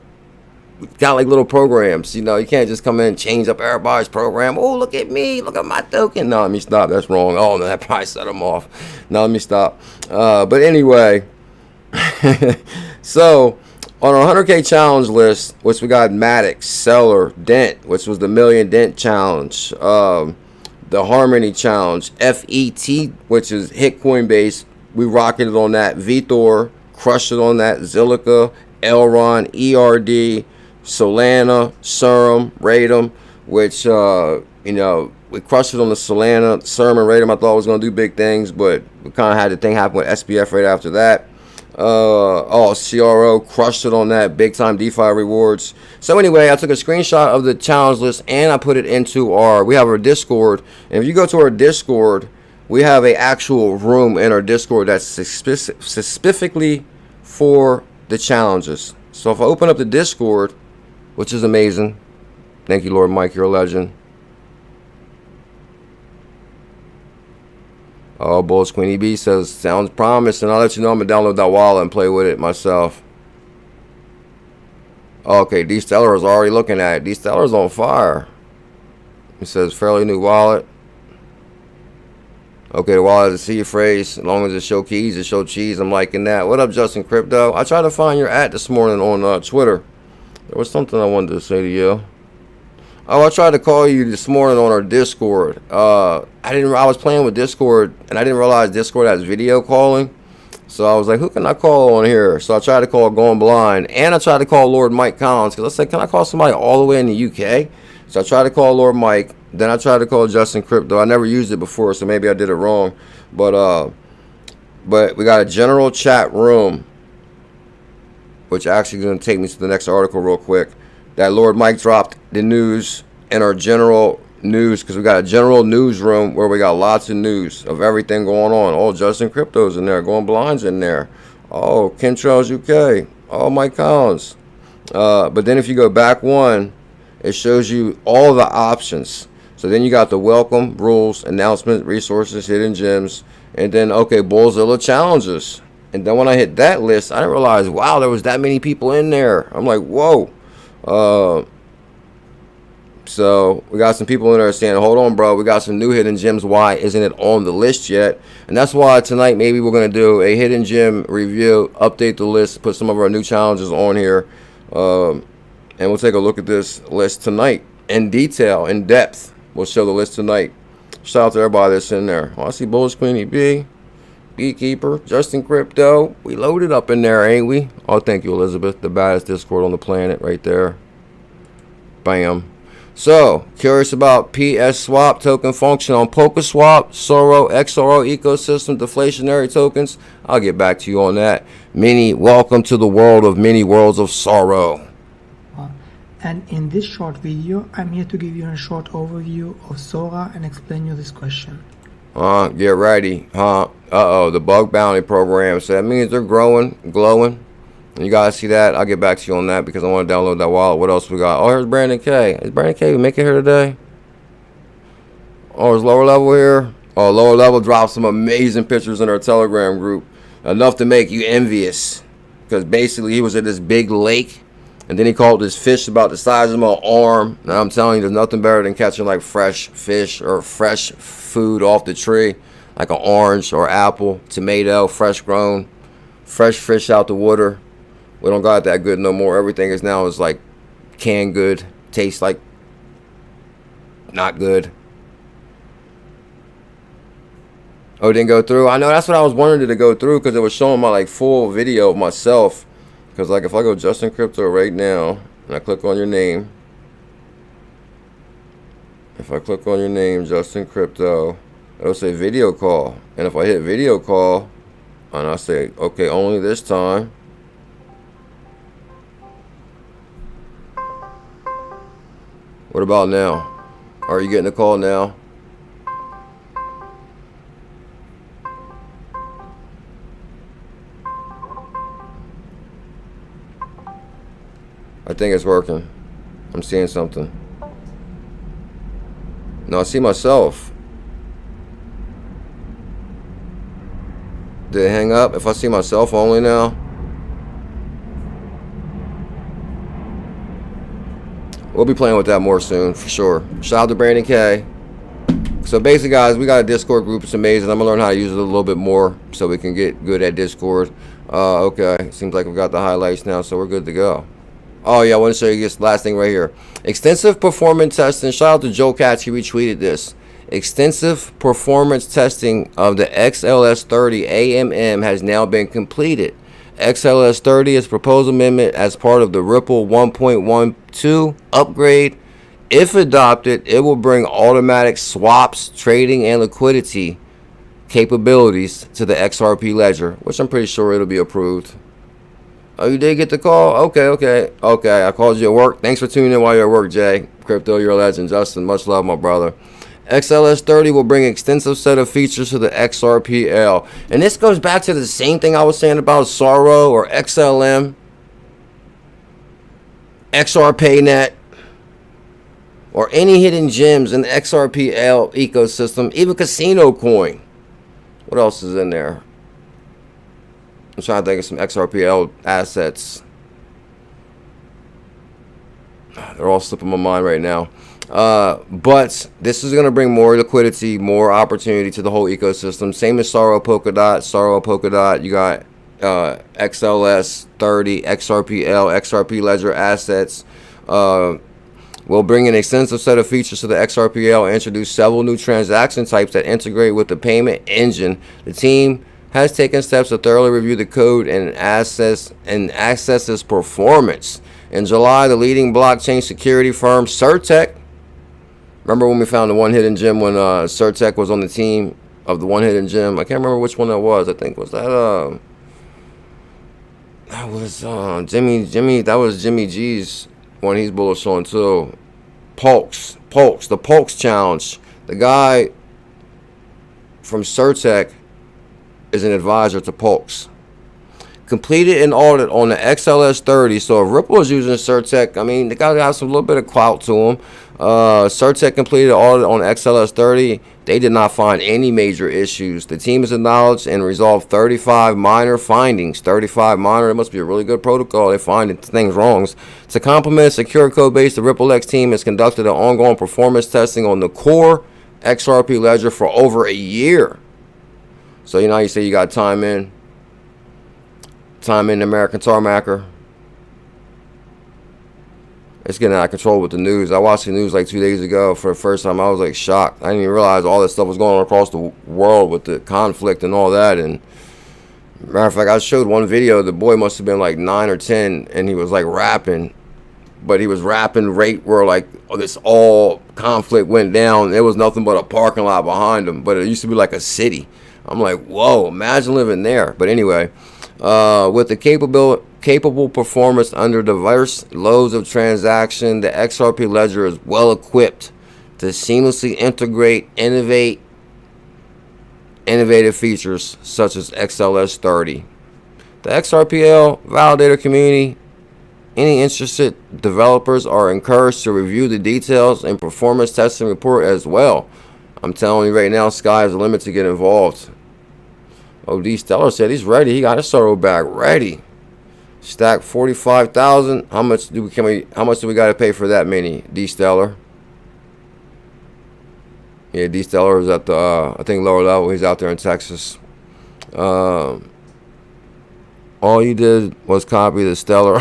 Speaker 1: got like little programs. You know, you can't just come in and change up everybody's program. Oh, look at me, look at my token. No, let me stop. That's wrong. Oh, no, that probably set them off. No, let me stop. But anyway, so on our 100K challenge list, which we got Maddox, Seller, Dent, which was the $1 million Dent challenge, the Harmony challenge, FET, which is hit Coinbase. We rocketed on that. Vitor crushed it on that. Zilliqa, Elron, ERD, Solana, Serum, Ratum, which, you know, We crushed it on the Solana sermon rating. I thought it was going to do big things, but we kind of had the thing happen with SBF right after that. CRO crushed it on that big time DeFi rewards. So anyway, I took a screenshot of the challenge list and I put it into we have our Discord. And if you go to our Discord, we have a actual room in our Discord that's specifically for the challenges. So if I open up the Discord, which is amazing. Thank you, Lord Mike, you're a legend. Oh, Bulls Queenie B says, sounds promising. I'll let you know I'm going to download that wallet and play with it myself. Okay, D-Stellar is already looking at it. D-Stellar's on fire. It says, fairly new wallet. Okay, the wallet is a C phrase. As long as it show keys, it show cheese. I'm liking that. What up, Justin Crypto? I tried to find your @ this morning on Twitter. There was something I wanted to say to you. Oh, I tried to call you this morning on our Discord. I was playing with Discord and I didn't realize Discord has video calling. So I was like, who can I call on here? So I tried to call Going Blind and I tried to call Lord Mike Collins because I said, can I call somebody all the way in the UK? So I tried to call Lord Mike. Then I tried to call Justin Crypto. I never used it before, so maybe I did it wrong. But we got a general chat room, which actually is going to take me to the next article real quick. That Lord Mike dropped the news in our general news because we got a general newsroom where we got lots of news of everything going on. Oh, Justin Crypto's in there. Going Blind's in there. Oh, Kentrell's UK. Oh, Mike Collins. But then if you go back one, it shows you all the options. So then you got the welcome, rules, announcements, resources, hidden gems, and then, okay, BuLLZiLla challenges. And then when I hit that list, I didn't realize, wow, there was that many people in there. I'm like, whoa. So we got some people in there saying, hold on, bro, we got some new hidden gems. Why isn't it on the list yet? And that's why tonight maybe we're going to do a hidden gem review, update the list, put some of our new challenges on here. And we'll take a look at this list tonight in detail, in depth. We'll show the list tonight. Shout out to everybody that's in there. Oh, I see Bulls Queenie B, Beekeeper, Justin Crypto. We loaded up in there, ain't we? Oh, thank you, Elizabeth. The baddest Discord on the planet right there. Bam. So, curious about PS Swap token function on PokerSwap, Sora, XRO ecosystem, deflationary tokens. I'll get back to you on that. Welcome to the world of many worlds of sorrow.
Speaker 9: And in this short video, I'm here to give you a short overview of Sora and explain you this question.
Speaker 1: Get ready, the bug bounty program. So that means they're growing, glowing. And you guys see that? I'll get back to you on that because I want to download that wallet. What else we got? Oh, here's Brandon K. Is Brandon K make it here today? Oh, is lower level here? Oh, lower level dropped some amazing pictures in our Telegram group. Enough to make you envious. Because basically he was at this big lake. And then he caught this fish about the size of my arm. And I'm telling you, there's nothing better than catching like fresh fish or fresh food off the tree. Like an orange or apple, tomato, fresh grown, fresh fish out the water. We don't got that good no more. Everything is now is like canned good. Tastes like not good. Oh, it didn't go through? I know, that's what I was wondering, did it go through? Because it was showing my like full video of myself. Because like if I go Justin Crypto right now and I click on your name, if I click on your name, Justin Crypto, it'll say video call. And if I hit video call and I say, okay, only this time, what about now? Are you getting a call now? I think it's working. I'm seeing something. No, I see myself. Did it hang up? If I see myself only now? We'll be playing with that more soon, for sure. Shout out to Brandon K. So basically, guys, we got a Discord group. It's amazing. I'm going to learn how to use it a little bit more so we can get good at Discord. Okay. Seems like we've got the highlights now, so we're good to go. Oh, yeah, I want to show you this last thing right here. Extensive performance testing. Shout out to Joe Katz. He retweeted this. Extensive performance testing of the XLS30 AMM has now been completed. XLS30 is proposed amendment as part of the Ripple 1.12 upgrade If adopted, it will bring automatic swaps, trading, and liquidity capabilities to the XRP ledger, which I'm pretty sure it'll be approved. Oh, you did get the call? Okay. I called you at work. Thanks for tuning in while you're at work, Jay. Crypto, you're a legend. Justin, much love, my brother. XLS30 will bring an extensive set of features to the XRPL. And this goes back to the same thing I was saying about Sora or XLM, XRPayNet, or any hidden gems in the XRPL ecosystem, even Casino Coin. What else is in there? I'm trying to think of some XRPL assets. They're all slipping my mind right now. But this is going to bring more liquidity, more opportunity to the whole ecosystem. Same as Sora Polkadot. You got XLS30, XRPL, XRP Ledger assets. We'll bring an extensive set of features to the XRPL and introduce several new transaction types that integrate with the payment engine. The team has taken steps to thoroughly review the code and access its performance. In July, the leading blockchain security firm Certec. Remember when we found the one hidden gem when Certec was on the team of the one hidden gem? I can't remember which one that was. I think was that Jimmy. That was Jimmy G's one. He's bullish on too. The Pulse challenge. The guy from Certec is an advisor to Pulse. Completed an audit on the XLS30. So if Ripple is using Certec, I mean, they got some little bit of clout to them. Certec completed an audit on XLS30. They did not find any major issues. The team has acknowledged and resolved 35 minor findings. 35 minor. It must be a really good protocol. They find things wrong. To complement a secure code base, the RippleX team has conducted an ongoing performance testing on the core XRP ledger for over a year. So you know how you say you got time in American Tarmacker. It's getting out of control with the news. I watched the news like 2 days ago for the first time. I was like shocked. I didn't even realize all this stuff was going on across the world with the conflict and all that. And matter of fact, I showed one video. The boy must have been like 9 or 10, and he was like rapping, but he was rapping right where like this all conflict went down. There was nothing but a parking lot behind him, but it used to be like a city. I'm like, whoa, imagine living there. But anyway, with the capable performance under diverse loads of transaction, the XRP ledger is well equipped to seamlessly integrate innovative features such as XLS30. The XRPL validator community, any interested developers are encouraged to review the details and performance testing report as well. I'm telling you right now, sky is the limit to get involved. OD Stellar said he's ready. He got his Sora bag ready. Stack 45,000. How much do we got to pay for that many? D Stellar. Yeah, D Stellar is at the I think lower level. He's out there in Texas. All you did was copy the Stellar.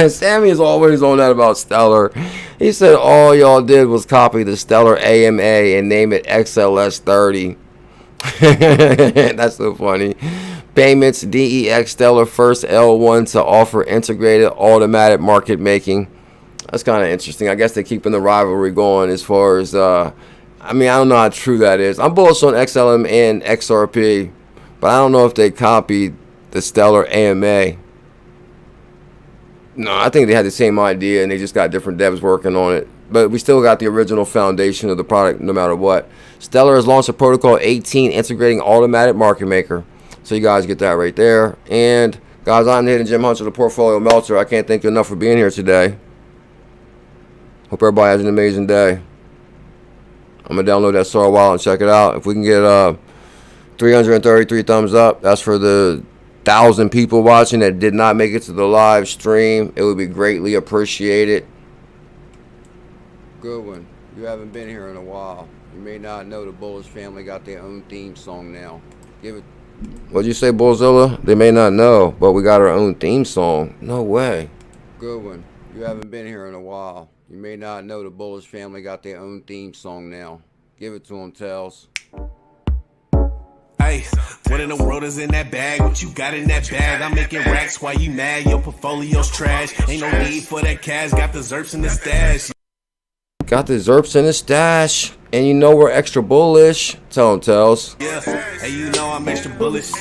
Speaker 1: Sammy is always on that about Stellar. He said all y'all did was copy the Stellar AMA and name it XLS30. That's so funny. Payments DEX Stellar first L1 to offer integrated automatic market making. That's kind of interesting. I guess they're keeping the rivalry going as far as I mean, I don't know how true that is. I'm bullish on XLM and XRP, but I don't know if they copied the Stellar AMA. No, I think they had the same idea and they just got different devs working on it. But we still got the original foundation of the product no matter what. Stellar has launched a protocol 18 integrating automatic market maker. So you guys get that right there. And guys, I'm the Hidden Gem Hunter, the Portfolio Melter. I can't thank you enough for being here today. Hope everybody has an amazing day. I'm going to download that Sora wallet and check it out. If we can get 333 thumbs up, that's for the 1,000 people watching that did not make it to the live stream. It would be greatly appreciated. Good one. You haven't been here in a while. You may not know the Bullish family got their own theme song now. Give it. What'd you say, BuLLZiLLa? They may not know, but we got our own theme song. No way. Good one. You haven't been here in a while. You may not know the Bullish family got their own theme song now. Give it to them, Tails.
Speaker 10: Hey, what in the world is in that bag? What you got in that bag? I'm making racks while you mad. Your portfolio's trash. Ain't no need for that cash. Got the zerps in the stash.
Speaker 1: Got the Zerps in his stash. And you know we're extra bullish. Tell him, Tells.
Speaker 10: Yeah, hey, you know I'm extra bullish.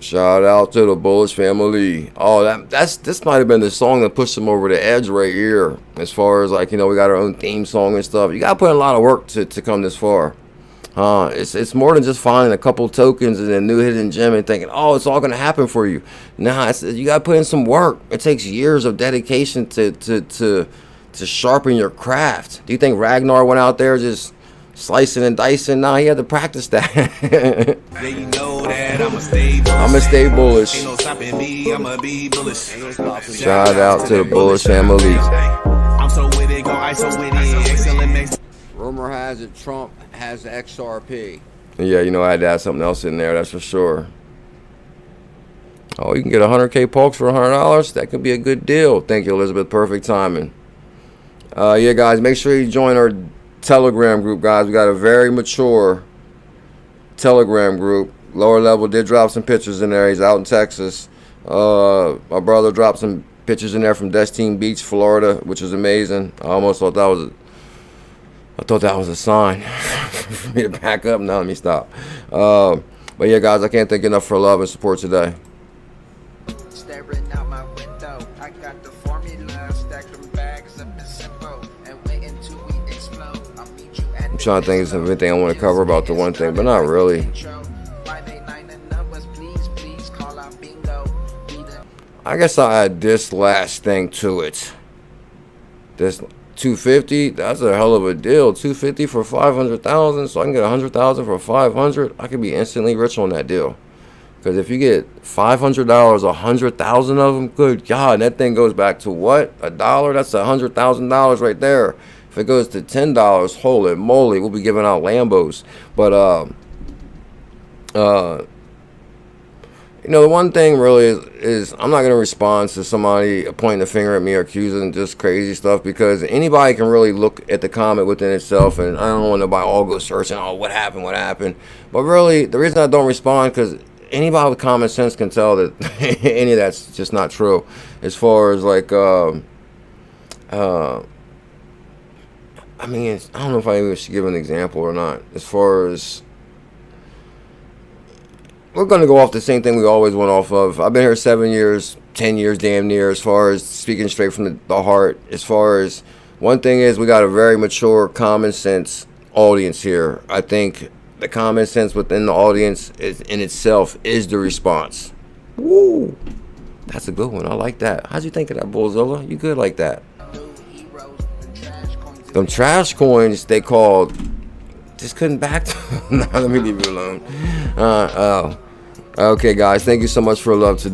Speaker 1: Shout out to the Bullish family. Oh, this might have been the song that pushed them over the edge right here. As far as like, you know, we got our own theme song and stuff. You gotta put in a lot of work to come this far. It's more than just finding a couple tokens and a new hidden gem and thinking, oh, it's all gonna happen for you. Nah, you gotta put in some work. It takes years of dedication to sharpen your craft. Do you think Ragnar went out there just slicing and dicing? Nah, he had to practice that.
Speaker 10: Yeah, you know that
Speaker 1: I'ma stay bullish.
Speaker 10: Ain't no stopping me, I'ma be bullish.
Speaker 1: Shout out to the Bullish family.
Speaker 10: I'm so with it, go ISO with it. Excellent mix.
Speaker 1: Rumor has it Trump has XRP. Yeah, you know, I had to add something else in there, that's for sure. Oh, you can get 100K pokes for $100. That could be a good deal. Thank you, Elizabeth. Perfect timing. Yeah, guys, make sure you join our Telegram group, guys. We got a very mature Telegram group. Lower level did drop some pictures in there. He's out in Texas. My brother dropped some pictures in there from Deaton Beach, Florida, which is amazing. I almost thought that was a sign for me to back up. Now let me stop. But yeah, guys, I can't thank you enough for love and support today.
Speaker 8: Staring out my window, I got the formula, stack them bags up in simple, and wait until we explode. I'll meet you at
Speaker 1: I'm trying to think of everything I want to cover about the one thing, but not really. I guess I'll add this last thing to it. This 250, that's a hell of a deal. 250 for 500,000, so I can get 100,000 for 500. I could be instantly rich on that deal. Because if you get $500, 100,000 of them, good God, that thing goes back to what? $1? That's $100,000 right there. If it goes to $10, holy moly, we'll be giving out Lambos. But you know, the one thing really is I'm not going to respond to somebody pointing the finger at me or accusing just crazy stuff, because anybody can really look at the comment within itself, and I don't want nobody all go searching, oh, what happened. But really, the reason I don't respond, because anybody with common sense can tell that any of that's just not true. As far as like, I mean, I don't know if I even should give an example or not. As far as, we're going to go off the same thing we always went off of. I've been here 7 years, 10 years damn near, as far as speaking straight from the heart. As far as, one thing is, we got a very mature, common sense audience here. I think the common sense within the audience is, in itself, is the response. Woo! That's a good one. I like that. How'd you think of that, BuLLZiLLa? You good like that? Them trash coins, they called, just couldn't back to them. Nah, let me leave you alone. Okay, guys, thank you so much for love today.